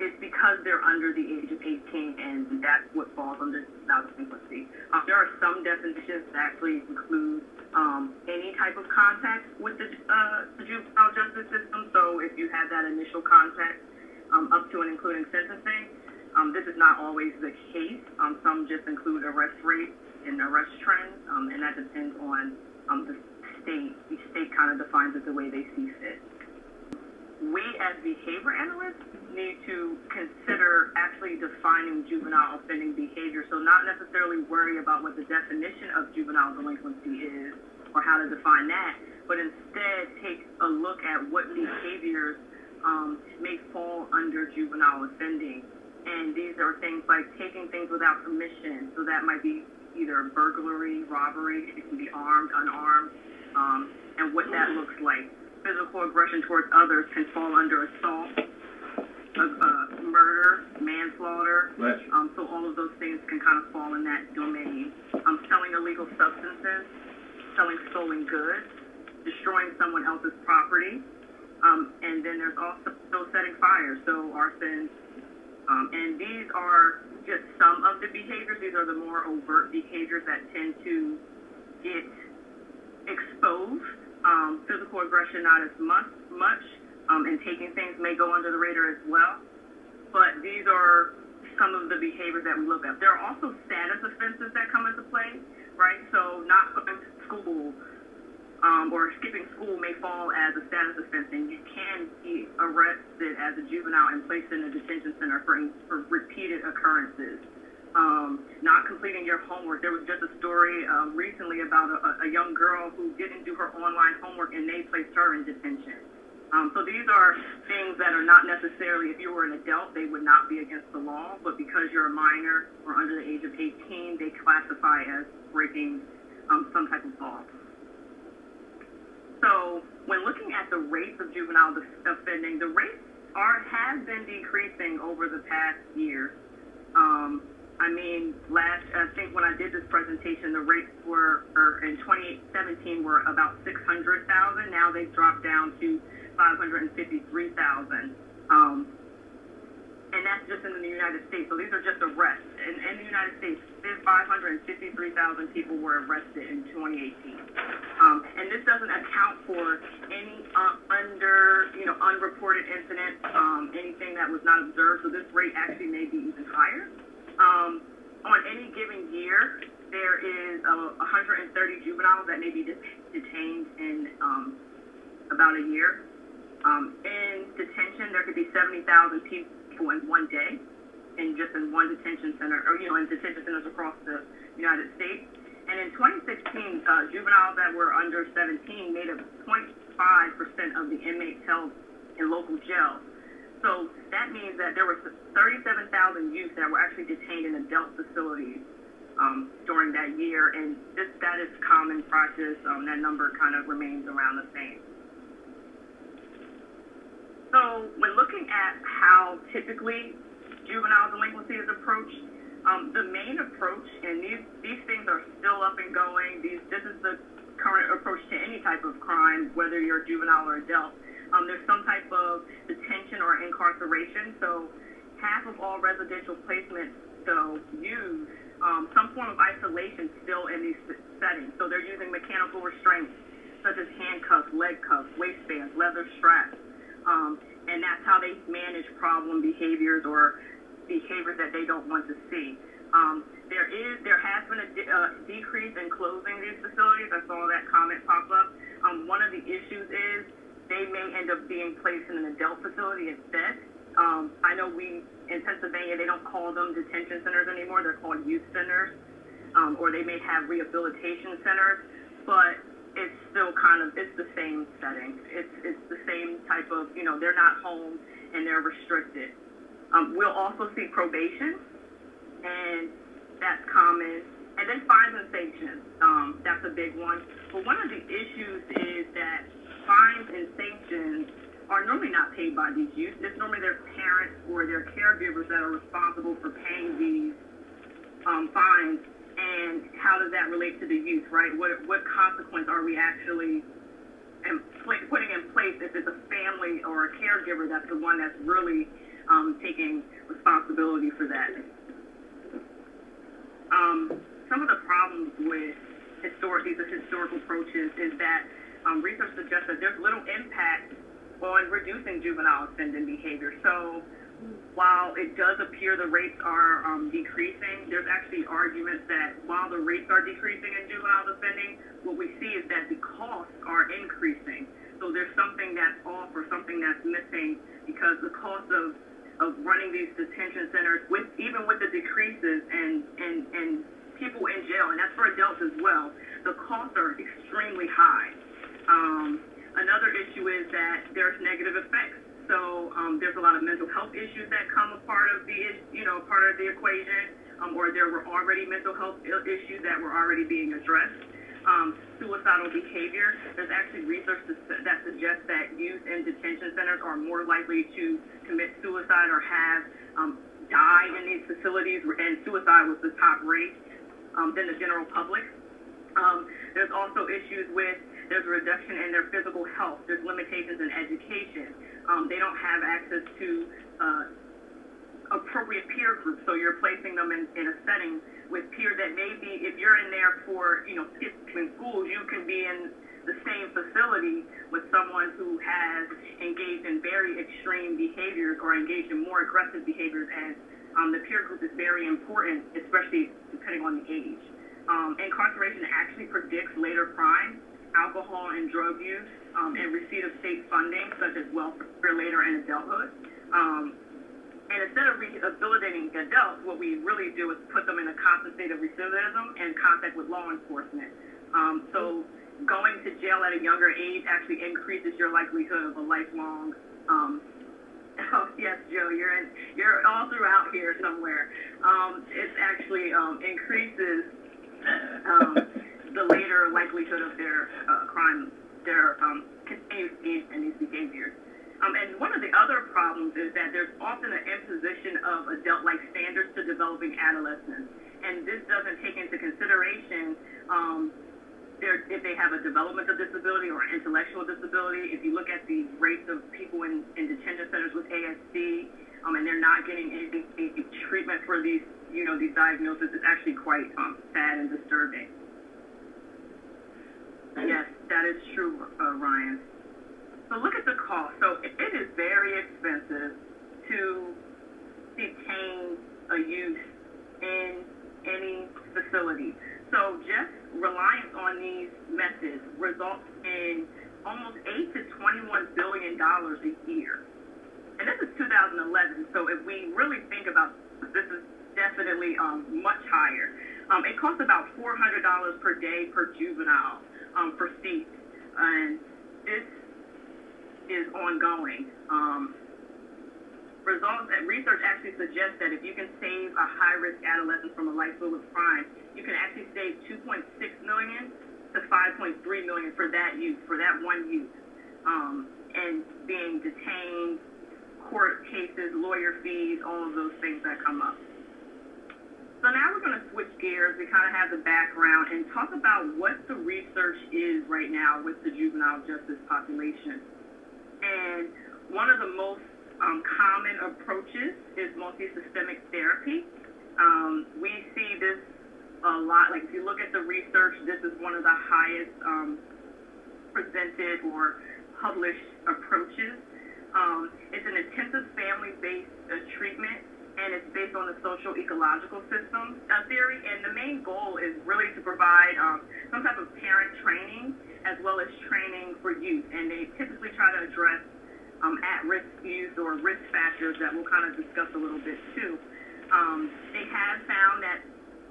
it's because they're under the age of 18, and that's what falls under juvenile delinquency. There are some definitions that actually include any type of contact with the juvenile justice system. So if you have that initial contact up to and including sentencing, this is not always the case. Some just include arrest rates and arrest trends, and that depends on the state. Each state kind of defines it the way they see fit. We as behavior analysts need to consider actually defining juvenile offending behavior. So not necessarily worry about what the definition of juvenile delinquency is or how to define that, but instead take a look at what behaviors may fall under juvenile offending. And these are things like taking things without permission. So that might be either burglary, robbery, it can be armed, unarmed, and what that looks like. Physical aggression towards others can fall under assault, murder, manslaughter. So all of those things can kind of fall in that domain. Selling illegal substances, selling stolen goods, destroying someone else's property, and then there's also setting fires, so arson. And these are just some of the behaviors. These are the more overt behaviors that tend to get exposed. Physical aggression not as much, and taking things may go under the radar as well. But these are some of the behaviors that we look at. There are also status offenses that come into play, right? So not going to school or skipping school may fall as a status offense, and you can be arrested as a juvenile and placed in a detention center for repeated occurrences. Not completing your homework. There was just a story recently about a young girl who didn't do her online homework, and they placed her in detention. So these are things that are not necessarily, if you were an adult, they would not be against the law, but because you're a minor or under the age of 18, they classify as breaking some type of law. So when looking at the rates of juvenile offending, the rates have been decreasing over the past year. I think when I did this presentation, the rates in 2017 were about 600,000. Now they've dropped down to 553,000. And that's just in the United States. So these are just arrests. In the United States, 553,000 people were arrested in 2018. And this doesn't account for any unreported incidents, anything that was not observed. So this rate actually may be even higher. On any given year, there is 130 juveniles that may be detained in about a year. In detention, there could be 70,000 people in one day, in one detention center, or in detention centers across the United States. And in 2016, juveniles that were under 17 made up 0.5% of the inmates held in local jails. So that means that there were 37,000 youth that were actually detained in adult facilities during that year, and that is common practice. That number kind of remains around the same. So when looking at how typically juvenile delinquency is approached, the main approach, and these things are still up and going. This is the current approach to any type of crime, whether you're juvenile or adult. There's some type of detention or incarceration. So half of all residential placements use some form of isolation still in these settings. So they're using mechanical restraints, such as handcuffs, leg cuffs, waistbands, leather straps, and that's how they manage problem behaviors or behaviors that they don't want to see. There has been a decrease in closing these facilities. I saw that comment pop up. One of the issues is they may end up being placed in an adult facility instead. I know in Pennsylvania, they don't call them detention centers anymore. They're called youth centers, or they may have rehabilitation centers, but it's still it's the same setting. It's the same type of, they're not home and they're restricted. We'll also see probation, and that's common. And then fines and sanctions, that's a big one. But one of the issues is that fines and sanctions are normally not paid by these youth. It's normally their parents or their caregivers that are responsible for paying these fines. And how does that relate to the youth, right? What consequence are we actually putting in place if it's a family or a caregiver that's the one that's really taking responsibility for that? Some of the problems with these historical approaches is that research suggests that there's little impact on reducing juvenile offending behavior. So while it does appear the rates are decreasing, there's actually arguments that while the rates are decreasing in juvenile offending, what we see is that the costs are increasing. So there's something that's off or something that's missing, because the cost of running these detention centers, even with the decreases and people in jail, and that's for adults as well, the costs are extremely high. Another issue is that there's negative effects. So there's a lot of mental health issues that come a part of the equation, or there were already mental health issues that were already being addressed. Suicidal behavior. There's actually research that suggests that youth in detention centers are more likely to commit suicide or die in these facilities, and suicide was the top rate than the general public. There's also issues there's a reduction in their physical health. There's limitations in education. They don't have access to appropriate peer groups, so you're placing them in a setting with peers that maybe, if you're in there for, skipping schools, you can be in the same facility with someone who has engaged in very extreme behaviors or engaged in more aggressive behaviors, and the peer group is very important, especially depending on the age. Incarceration actually predicts later crime, alcohol and drug use, and receipt of state funding, such as welfare later in adulthood. And instead of rehabilitating adults, what we really do is put them in a constant state of recidivism and contact with law enforcement. So going to jail at a younger age actually increases your likelihood of a lifelong. Oh yes, Joe, you're all throughout here somewhere. It actually increases the later likelihood of their crime, their continued engagement in these behaviors. And one of the other problems is that there's often an imposition of adult-like standards to developing adolescents, and this doesn't take into consideration if they have a developmental disability or intellectual disability. If you look at the rates of people in detention centers with ASD, and they're not getting any treatment for these diagnoses, it's actually quite sad and disturbing. Yes, that is true, Ryan. So look at the cost. So it is very expensive to detain a youth in any facility. So just reliance on these methods results in almost $8 to $21 billion a year. And this is 2011. So if we really think about this, is definitely much higher. It costs about $400 per day per juvenile for seats, and this is ongoing. Research actually suggests that if you can save a high-risk adolescent from a life filled with crime, you can actually save $2.6 million to $5.3 million for that youth, for that one youth, and being detained, court cases, lawyer fees, all of those things that come up. So now we're going to switch gears. We kind of have the background and talk about what the research is right now with the juvenile justice population. And one of the most common approaches is multi-systemic therapy. We see this a lot. Like if you look at the research, this is one of the highest presented or published approaches. It's an intensive family-based treatment, and it's based on the social ecological system theory. And the main goal is really to provide some type of parent training as well as training for youth. And they typically try to address at-risk youth or risk factors that we'll kind of discuss a little bit too. They have found that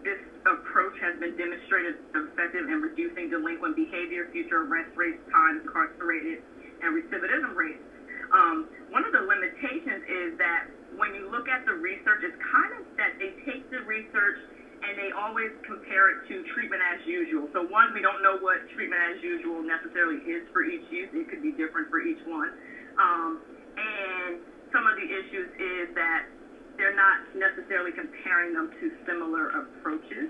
this approach has been demonstrated effective in reducing delinquent behavior, future arrest rates, time incarcerated, and recidivism rates. One of the limitations is that when you look at the research, it's kind of that they take the research and they always compare it to treatment as usual. So one, we don't know what treatment as usual necessarily is for each youth. It could be different for each one. And some of the issues is that they're not necessarily comparing them to similar approaches.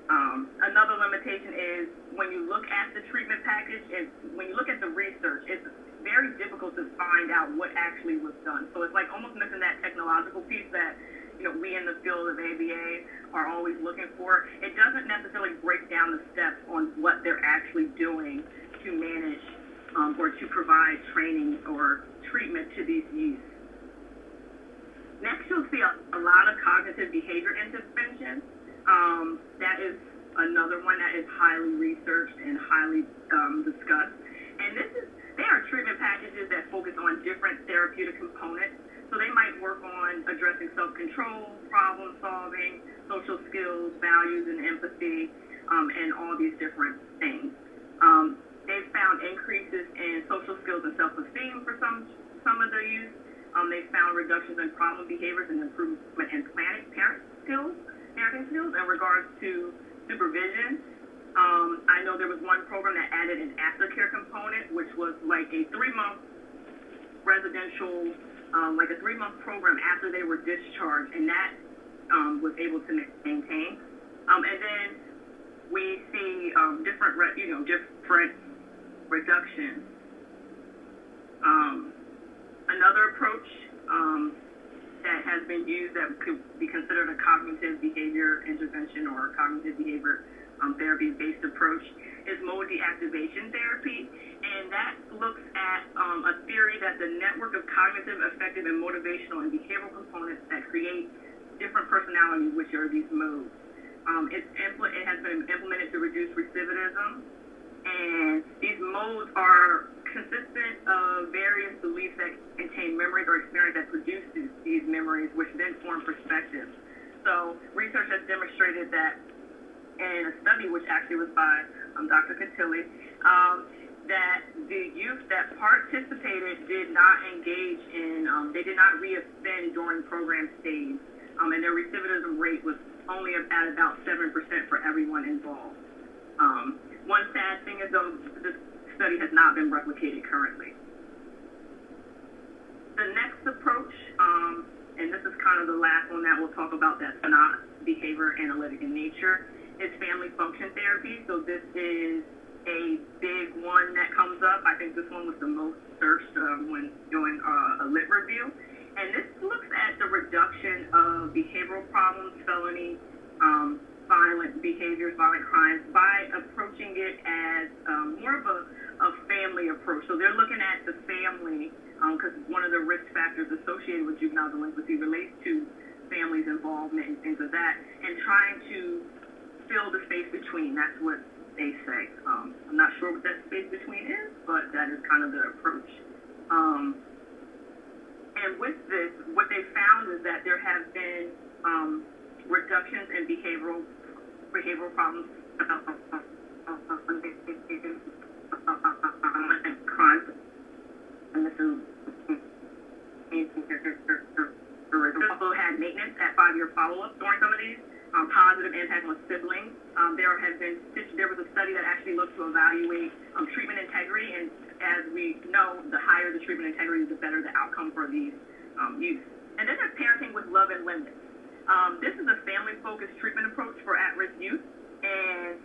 Another limitation is when you look at the treatment package and when you look at the research, it's very difficult to find out what actually was done. So it's like almost missing that technological piece that we in the field of ABA are always looking for. It doesn't necessarily break down the steps on what they're actually doing to manage or to provide training or treatment to these youth. Next, you'll see a lot of cognitive behavior intervention. That is another one that is highly researched and highly discussed. And they are treatment packages that focus on different therapeutic components. So they might work on addressing self-control, problem solving, social skills, values, and empathy, and all these different things. They've found increases in social skills and self-esteem for some of the youth. They've found reductions in problem behaviors and improvement in parenting skills in regards to supervision. I know there was one program that added an aftercare component, which was like a 3-month residential, like a 3-month program after they were discharged, and that was able to maintain. And then we see different reductions. Another approach that has been used that could be considered a cognitive behavior intervention or cognitive behavior therapy-based approach is mode deactivation therapy, and that looks at a theory that the network of cognitive, affective, and motivational and behavioral components that create different personalities, which are these modes. It has been implemented to reduce recidivism, and these modes are consistent of various beliefs that contain memories or experience that produces these memories, which then form perspective. So research has demonstrated that in a study, which actually was by Dr. Catilli, that the youth that participated did not engage in, they did not reoffend during program stage, and their recidivism rate was only at about 7% for everyone involved. One sad thing is, though, this study has not been replicated currently. The next approach, and this is kind of the last one that we'll talk about that's not behavior analytic in nature, is family function therapy. So this is a big one that comes up. I think this one was the most searched when doing a lit review. And this looks at the reduction of behavioral problems, felony, violent behaviors, violent crimes, by approaching it as more of a family approach. So they're looking at the family, because one of the risk factors associated with juvenile delinquency relates to families' involvement and things of that, and trying to fill the space between. That's what they say. I'm not sure what that space between is, but that is kind of the approach. And with this, what they found is that there have been reductions in behavioral problems, crimes, and this is also had maintenance at 5-year follow-up during some of these. Positive impact on siblings. There was a study that actually looked to evaluate treatment integrity, and as we know, the higher the treatment integrity, the better the outcome for these youth. And then there's parenting with love and limits. This is a family-focused treatment approach for at-risk youth and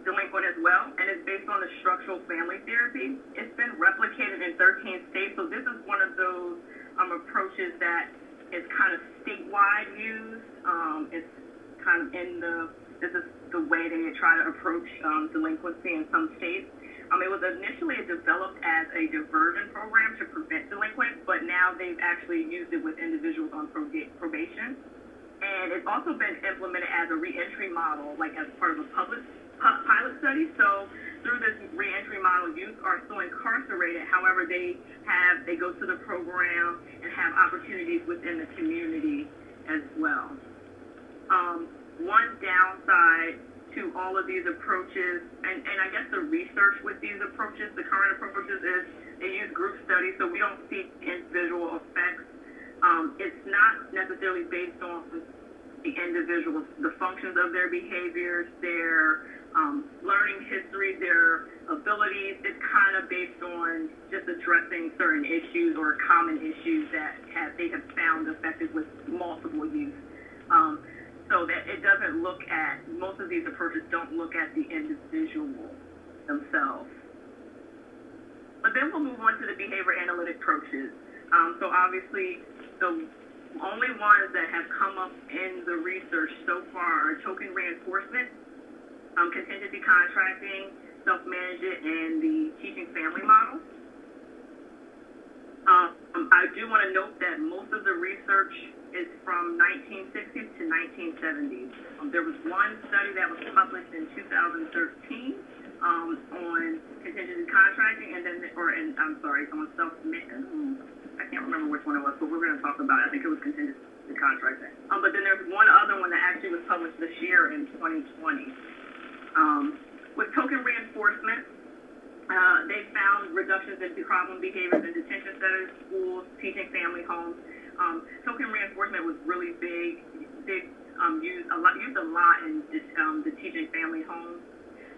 delinquent as well, and it's based on the structural family therapy. It's been replicated in 13 states, so this is one of those approaches that is kind of statewide used. It's kind of this is the way they try to approach delinquency in some states. It was initially developed as a diversion program to prevent delinquents, but now they've actually used it with individuals on probation. And it's also been implemented as a reentry model, like as part of a pilot study. So through this reentry model, youth are still incarcerated. However, they go to the program and have opportunities within the community as well. One downside to all of these approaches, and I guess the research with these approaches, the current approaches, is they use group studies, so we don't see individual effects. It's not necessarily based on the individuals, the functions of their behaviors, their learning histories, their abilities. It's kind of based on just addressing certain issues or common issues that they have found effective with multiple youth. So that it doesn't look at, most of these approaches don't look at the individual themselves. But then we'll move on to the behavior analytic approaches. So obviously, the only ones that have come up in the research so far are token reinforcement, contingency contracting, self-management, and the teaching family model. I do want to note that most of the research is from 1960s to 1970s. There was one study that was published in 2013 on contingency contracting, and then, on self-management. I can't remember which one it was, but we're going to talk about it. I think it was contingency contracting. But then there's one other one that actually was published this year in 2020. With token reinforcement, they found reductions in problem behaviors in detention centers, schools, teaching family homes. Token reinforcement was really big. Used a lot in the teaching family homes.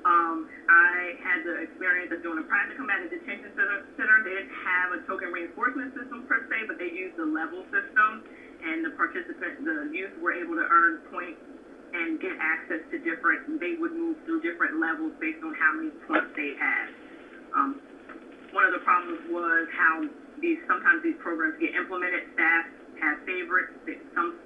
I had the experience of doing a practicum at a detention center. They didn't have a token reinforcement system per se, but they used the level system, and the youth were able to earn points and get access to they would move through different levels based on how many points they had. One of the problems was how sometimes these programs get implemented. Staff have favorites. Some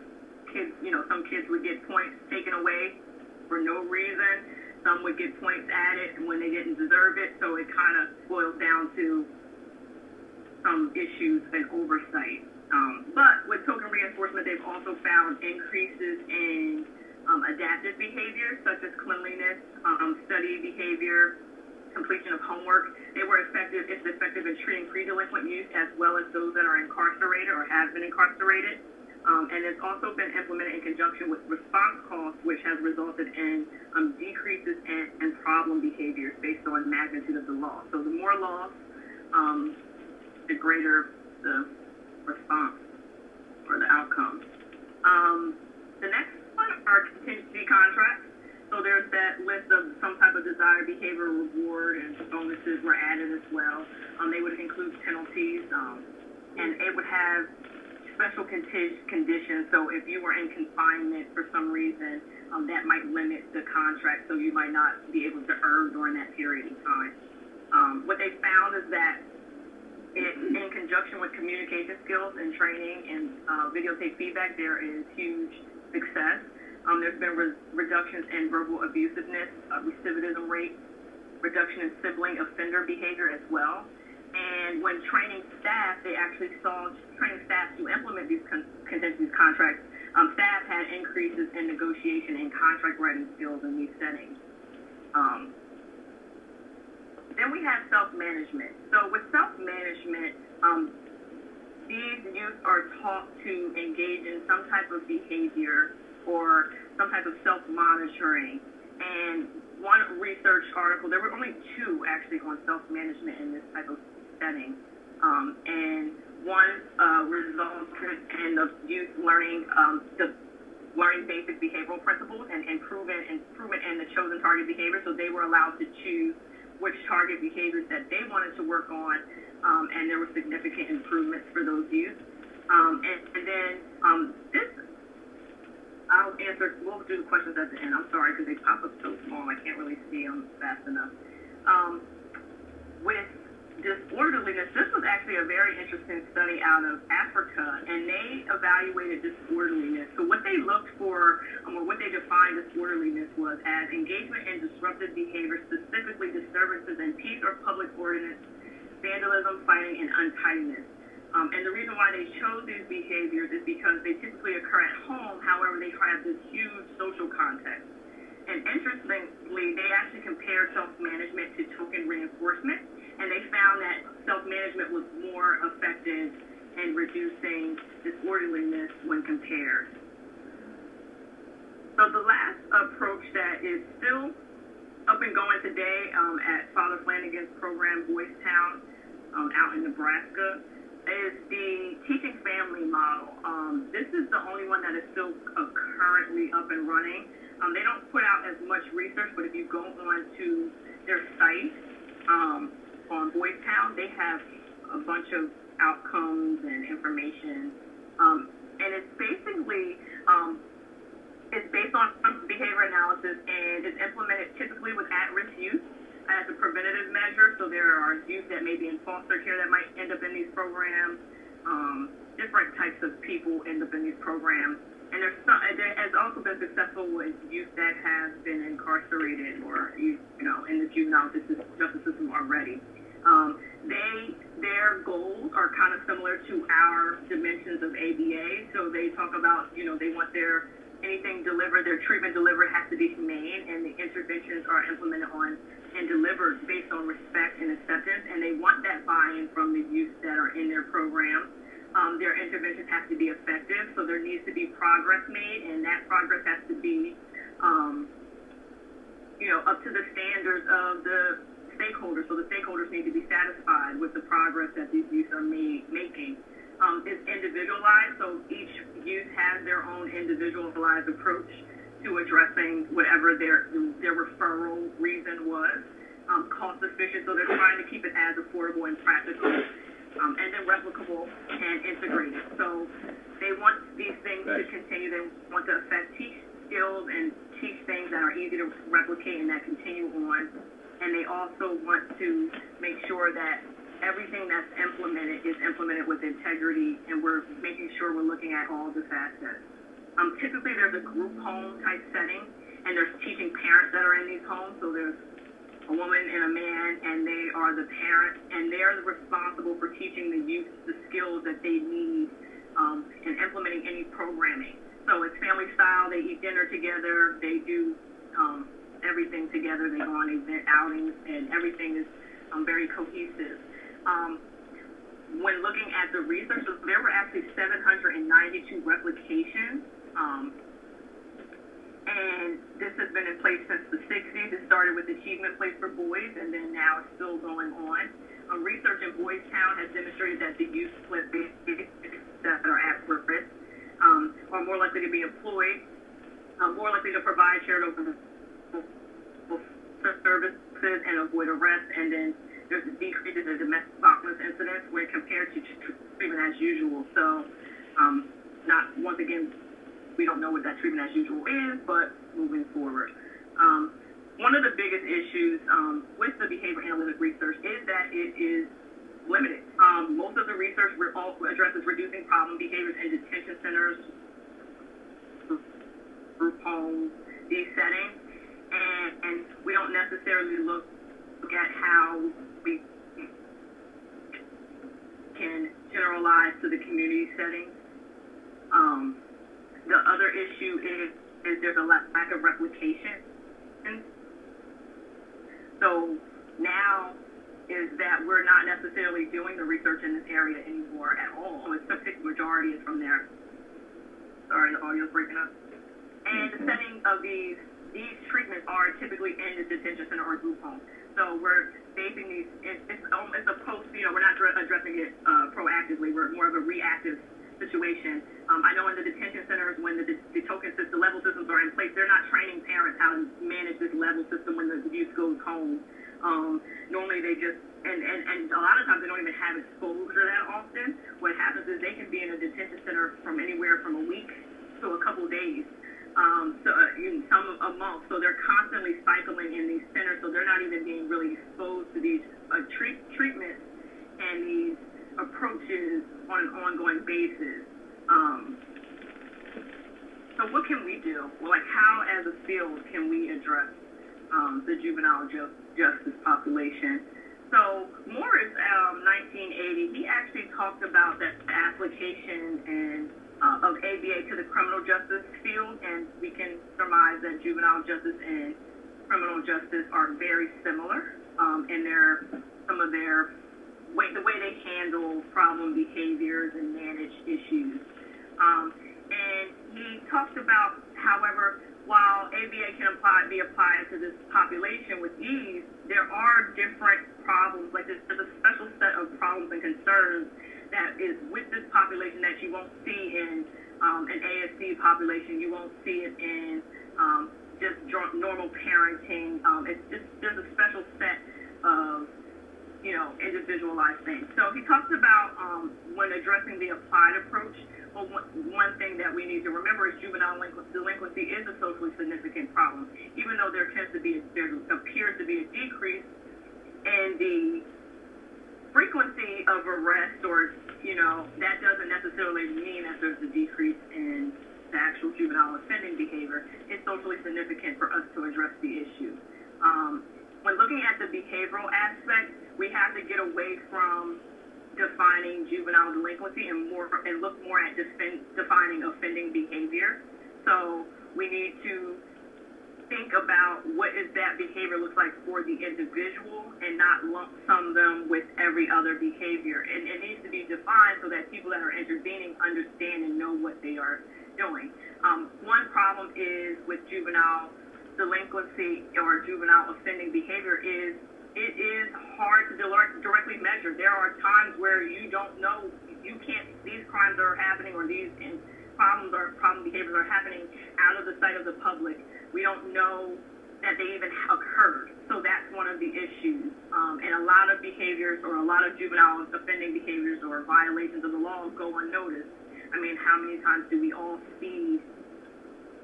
kids would get points taken away for no reason. Some would get points added when they didn't deserve it. So it kind of boils down to some issues and oversight. But with token reinforcement, they've also found increases in adaptive behaviors such as cleanliness, study behavior, completion of homework. It's effective in treating pre-delinquent youth as well as those that are incarcerated or have been incarcerated. And it's also been implemented in conjunction with response costs, which has resulted in decreases in problem behaviors based on magnitude of the loss. So the more loss, the greater the response or the outcome. The next one are contingency contracts. So there's that list of some type of desired behavior reward, and bonuses were added as well. They would include penalties, and it would have special conditions. So if you were in confinement for some reason, that might limit the contract, so you might not be able to earn during that period of time. What they found is that in conjunction with communication skills and training and videotape feedback, there is huge success. There's been reductions in verbal abusiveness, recidivism rate, reduction in sibling offender behavior as well. And when training staff, they actually saw training staff to implement these contingency contracts. Staff had increases in negotiation and contract writing skills in these settings. Then we have self-management. So with self-management, these youth are taught to engage in some type of behavior or some type of self-monitoring. And one research article, there were only two actually on self-management in this type of setting. And one resulted in the youth learning basic behavioral principles and improvement in the chosen target behavior. So they were allowed to choose which target behaviors that they wanted to work on, and there were significant improvements for those youth. And then this, I'll answer, we'll do the questions at the end. I'm sorry, because they pop up so small, I can't really see them fast enough. With disorderliness, this was actually a very interesting study out of Africa, and they they evaluated disorderliness. So what they looked for, or what they defined disorderliness was as engagement in disruptive behavior, specifically disturbances in peace or public ordinance, vandalism, fighting, and untidiness. And the reason why they chose these behaviors is because they typically occur at home. However, they have this huge social context. And interestingly, they actually compared self-management to token reinforcement, and they found that self-management was more effective in reducing disorderliness when compared. So the last approach that is still up and going today at Father Flanagan's program, Boys Town, out in Nebraska, is the teaching family model. This is the only one that is still currently up and running. They don't put out as much research, but if you go on to their site on Boys Town, they have a bunch of outcomes and information. And it's basically, it's based on behavior analysis, and it's implemented typically with at-risk youth as a preventative measure. So there are youth that may be in foster care that might end up in these programs. Different types of people end up in these programs. And there has also been successful with youth that have been incarcerated or, in the juvenile justice system already. Their goals are kind of similar to our dimensions of ABA. So they talk about, they want anything delivered, their treatment delivered has to be humane, and the interventions are implemented on and delivered based on respect and acceptance. And they want that buy-in from the youth that are in their program. Their interventions have to be effective, so there needs to be progress made, and that progress has to be, up to the standards of the stakeholders. So the stakeholders need to be satisfied with the progress that these youth are making. It's individualized, so each youth has their own individualized approach to addressing whatever their referral reason was. Cost efficient, so they're trying to keep it as affordable and practical. And then replicable and integrated. So they want these things to continue. They want to teach skills and teach things that are easy to replicate and that continue on. And they also want to make sure that everything that's implemented is implemented with integrity, and we're making sure we're looking at all the facets. Typically, there's a group home type setting, and there's teaching parents that are in these homes. So there's a woman and a man, and they are the parents, and they're responsible for teaching the youth the skills that they need in implementing any programming. So it's family style. They eat dinner together. They do everything together. They go on event outings, and everything is very cohesive. When looking at the research, there were actually 792 replications. And this has been in place since the 60s. It started with Achievement Place for boys, and then now it's still going on. Research in Boys Town has demonstrated that the youth that are at risk are more likely to be employed, more likely to provide charitable services and avoid arrest, and then there's a decrease in the domestic violence incidents when compared to treatment as usual. So, once again, we don't know what that treatment as usual is, but moving forward. One of the biggest issues with the behavior analytic research is that it is limited. Most of the research addresses reducing problem behaviors in detention centers, group homes, these settings, and we don't necessarily look at how we can generalize to the community settings. The other issue is there's a lack of replication. So now is that we're not necessarily doing the research in this area anymore at all. A specific majority is from there. Sorry, the audio's breaking up. And the setting of these treatments are typically in the detention center or group home. So we're basing these, it's a post, we're not addressing it proactively. We're more of a reactive situation. I know in the detention centers, when the token system, the level systems are in place, they're not training parents how to manage this level system when the youth goes home. Normally they just, and a lot of times they don't even have exposure that often. What happens is they can be in a detention center from anywhere from a week to a couple days, some a month. So they're constantly cycling in these centers, so they're not even being really exposed to these treatments and these approaches on an ongoing basis. Um, so what can we do? Well, like, how as a field can we address the juvenile justice population? So Morris, 1980, he actually talked about the application and of ABA to the criminal justice field, and we can surmise that juvenile justice and criminal justice are very similar in the way they handle problem behaviors and manage issues. And he talked about, however, while ABA can be applied to this population with ease, there are different problems. Like there's a special set of problems and concerns that is with this population that you won't see in an ASD population. You won't see it in just normal parenting. There's a special set of individualized things. So he talks about when addressing the applied approach. Well, one thing that we need to remember is juvenile delinquency is a socially significant problem. Even though there appears to be a decrease in the frequency of arrest, or that doesn't necessarily mean that there's a decrease in the actual juvenile offending behavior. It's socially significant for us to address the issue. When looking at the behavioral aspect, we have to get away from defining juvenile delinquency and look more at defining offending behavior. So we need to think about what is that behavior looks like for the individual and not lump sum them with every other behavior. And it needs to be defined so that people that are intervening understand and know what they are doing. One problem is with juvenile delinquency or juvenile offending behavior is it is hard to directly measure. There are times where you don't know, these crimes are happening or these problem behaviors are happening out of the sight of the public. We don't know that they even occurred. So that's one of the issues. And a lot of behaviors or a lot of juvenile offending behaviors or violations of the law go unnoticed. I mean, how many times do we all speed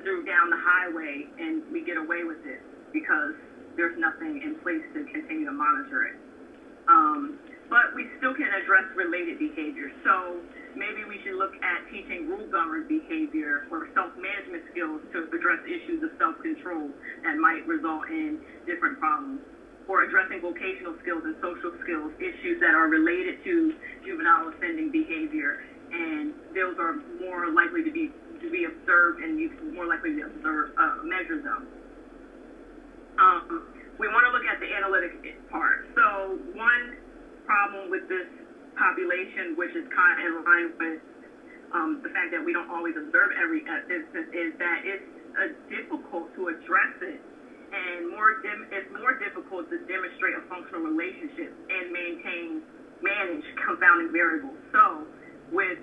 down the highway and we get away with it because there's nothing in place to continue to monitor it. But we still can address related behaviors. So maybe we should look at teaching rule-governed behavior or self-management skills to address issues of self-control that might result in different problems, or addressing vocational skills and social skills, issues that are related to juvenile offending behavior, and those are more likely to be observed, and you more likely to measure them. We want to look at the analytic part. So one problem with this population, which is kind of in line with the fact that we don't always observe every instance, is that it's difficult to address it, and it's more difficult to demonstrate a functional relationship and manage confounding variables. So with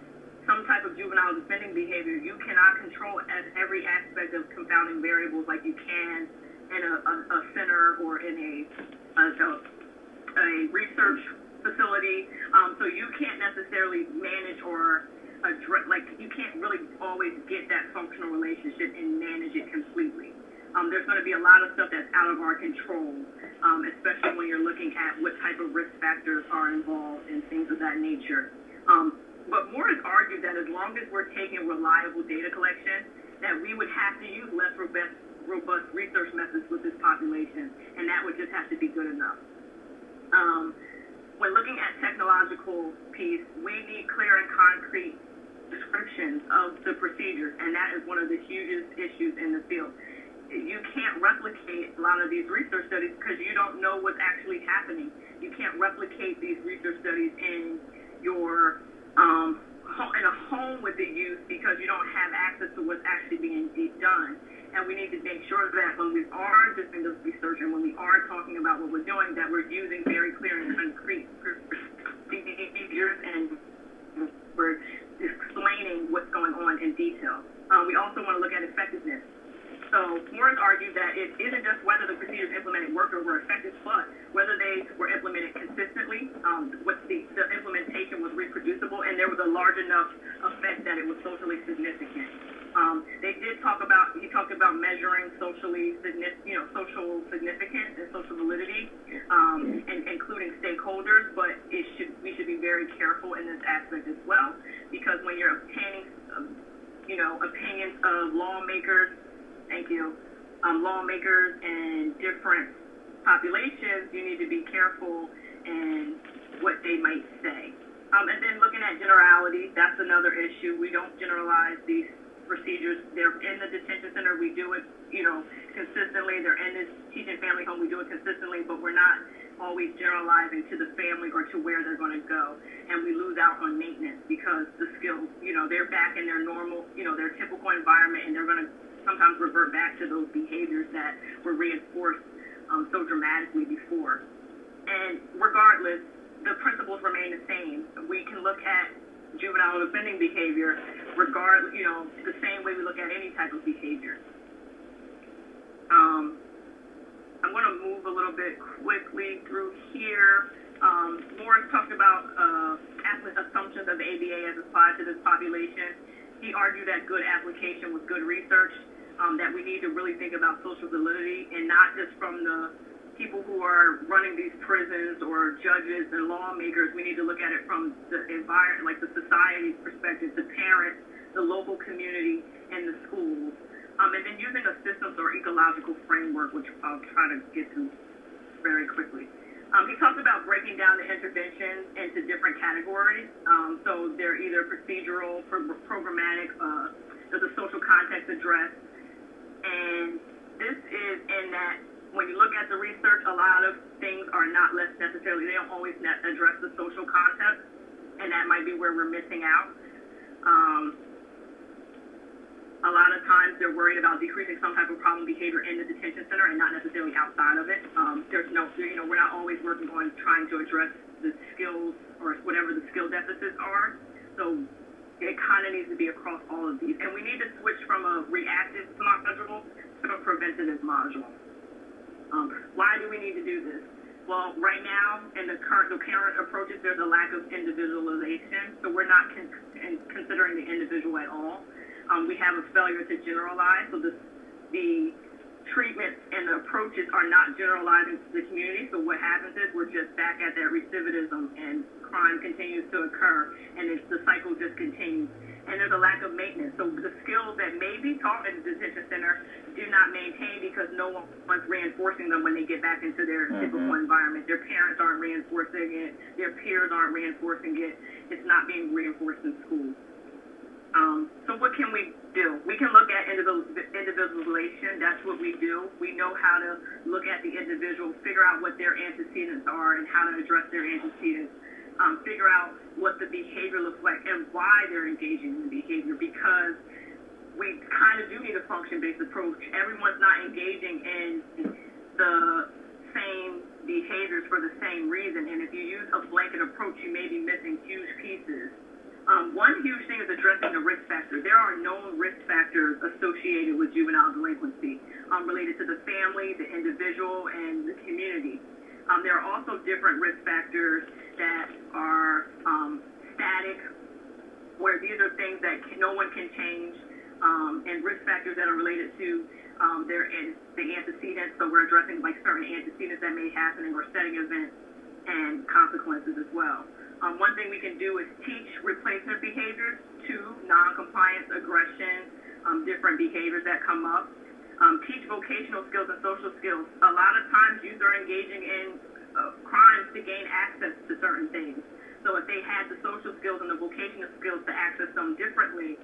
some type of juvenile offending behavior, you cannot control every aspect of confounding variables like you can in a center or in a research facility. So you can't necessarily manage or address, you can't really always get that functional relationship and manage it completely. There's going to be a lot of stuff that's out of our control, especially when you're looking at what type of risk factors are involved and things of that nature. But more is argued that as long as we're taking reliable data collection, that we would have to use less robust research methods with this population, and that would just have to be good enough. When looking at technological piece, we need clear and concrete descriptions of the procedures, and that is one of the hugest issues in the field. You can't replicate a lot of these research studies because you don't know what's actually happening. You can't replicate these research studies in your in a home with the youth because you don't have access to what's actually being done. And we need to make sure that when we are doing this research and when we are talking about what we're doing, that we're using very clear and concrete procedures and we're explaining what's going on in detail. We also want to look at effectiveness. So Morris argued that it isn't just whether the procedures implemented worked or were effective, but whether they were implemented consistently, what the implementation was reproducible, and there was a large enough effect that it was socially significant. He talked about measuring social significance and social validity, and including stakeholders, but we should be very careful in this aspect as well, because when you're obtaining Thank you. Lawmakers and different populations, you need to be careful in what they might say. And then looking at generality, that's another issue. We don't generalize these procedures. They're in the detention center. We do it, consistently. They're in this teaching family home. We do it consistently, but we're not always generalizing to the family or to where they're going to go. And we lose out on maintenance because the skills, they're back in their normal, their typical environment, and they're going to sometimes revert back to those behaviors that were reinforced so dramatically before. And regardless, the principles remain the same. We can look at juvenile offending behavior regardless, the same way we look at any type of behavior. I'm going to move a little bit quickly through here. Morris talked about assumptions of the ABA as applied to this population. He argued that good application was good research, that we need to really think about social validity and not just from the people who are running these prisons or judges and lawmakers. We need to look at it from the environment, like the society's perspective, the parents, the local community, and the schools. And then using a systems or ecological framework, which I'll try to get to very quickly. He talked about breaking down the intervention into different categories. So they're either procedural, programmatic, there's a social context addressed. And this is in that when you look at the research, a lot of things are not less necessarily, they don't always address the social context, and that might be where we're missing out. A lot of times they're worried about decreasing some type of problem behavior in the detention center and not necessarily outside of it. There's no, we're not always working on trying to address the skills or whatever the skill deficits are. So it kind of needs to be across all of these. And we need to switch from a reactive module to a preventative module. Why do we need to do this? Well, right now, in the current approaches, there's a lack of individualization, so we're not considering the individual at all. We have a failure to generalize, so the treatments and the approaches are not generalizing to the community, so what happens is we're just back at that recidivism, and crime continues to occur, and the cycle just continues. And there's a lack of maintenance. So the skills that may be taught in the detention center do not maintain because no one's reinforcing them when they get back into their typical environment. Their parents aren't reinforcing it. Their peers aren't reinforcing it. It's not being reinforced in school. So what can we do? We can look at individualization. That's what we do. We know how to look at the individual, figure out what their antecedents are and how to address their antecedents. Figure out what the behavior looks like and why they're engaging in the behavior, because we kind of do need a function-based approach. Everyone's not engaging in the same behaviors for the same reason, and if you use a blanket approach, you may be missing huge pieces. One huge thing is addressing the risk factors. There are known risk factors associated with juvenile delinquency related to the family, the individual, and the community. There are also different risk factors that are static, where these are things that no one can change, and risk factors that are related to the antecedents. So we're addressing like certain antecedents that may happen or setting events and consequences as well. One thing we can do is teach replacement behaviors to non-compliance, aggression, different behaviors that come up. Teach vocational skills and social skills. A lot of times youth are engaging in crimes to gain access to certain things. So if they had the social skills and the vocational skills to access them differently,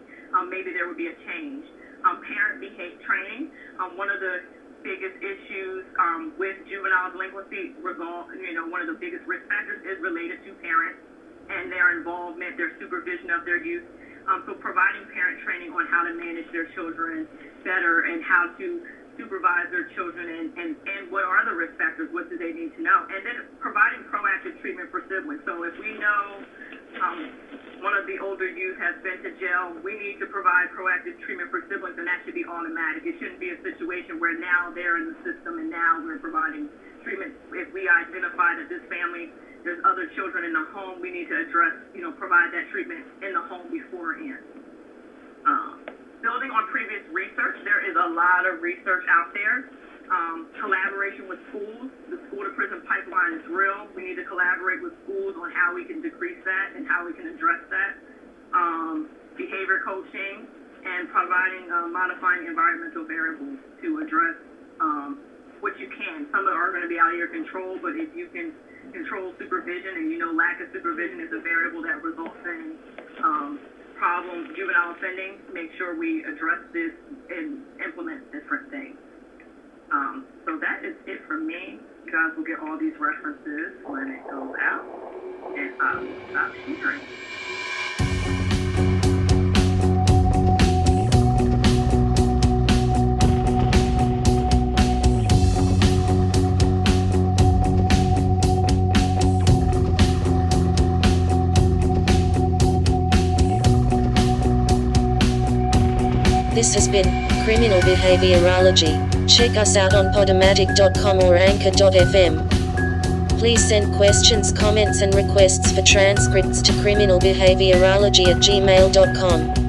maybe there would be a change. Parent behavior training. One of the biggest issues with juvenile delinquency, one of the biggest risk factors is related to parents and their involvement, their supervision of their youth. So providing parent training on how to manage their children better and how to supervise their children and what are the risk factors, what do they need to know. And then providing proactive treatment for siblings. So if we know one of the older youth has been to jail, we need to provide proactive treatment for siblings, and that should be automatic. It shouldn't be a situation where now they're in the system and now we're providing treatment. If we identify that this family, there's other children in the home, we need to address, provide that treatment in the home beforehand. Building on previous research, there is a lot of research out there. Collaboration with schools. The school-to-prison pipeline is real. We need to collaborate with schools on how we can decrease that and how we can address that. Behavior coaching. and providing modifying environmental variables to address what you can. Some are going to be out of your control, but if you can control supervision, and you know lack of supervision is a variable that results in problems, juvenile offending, make sure we address this and implement different things. So that is it for me. You guys will get all these references when it goes out, and I will stop sharing. This has been Criminal Behaviorology. Check us out on podomatic.com or anchor.fm. Please send questions, comments and requests for transcripts to criminalbehaviorology@gmail.com.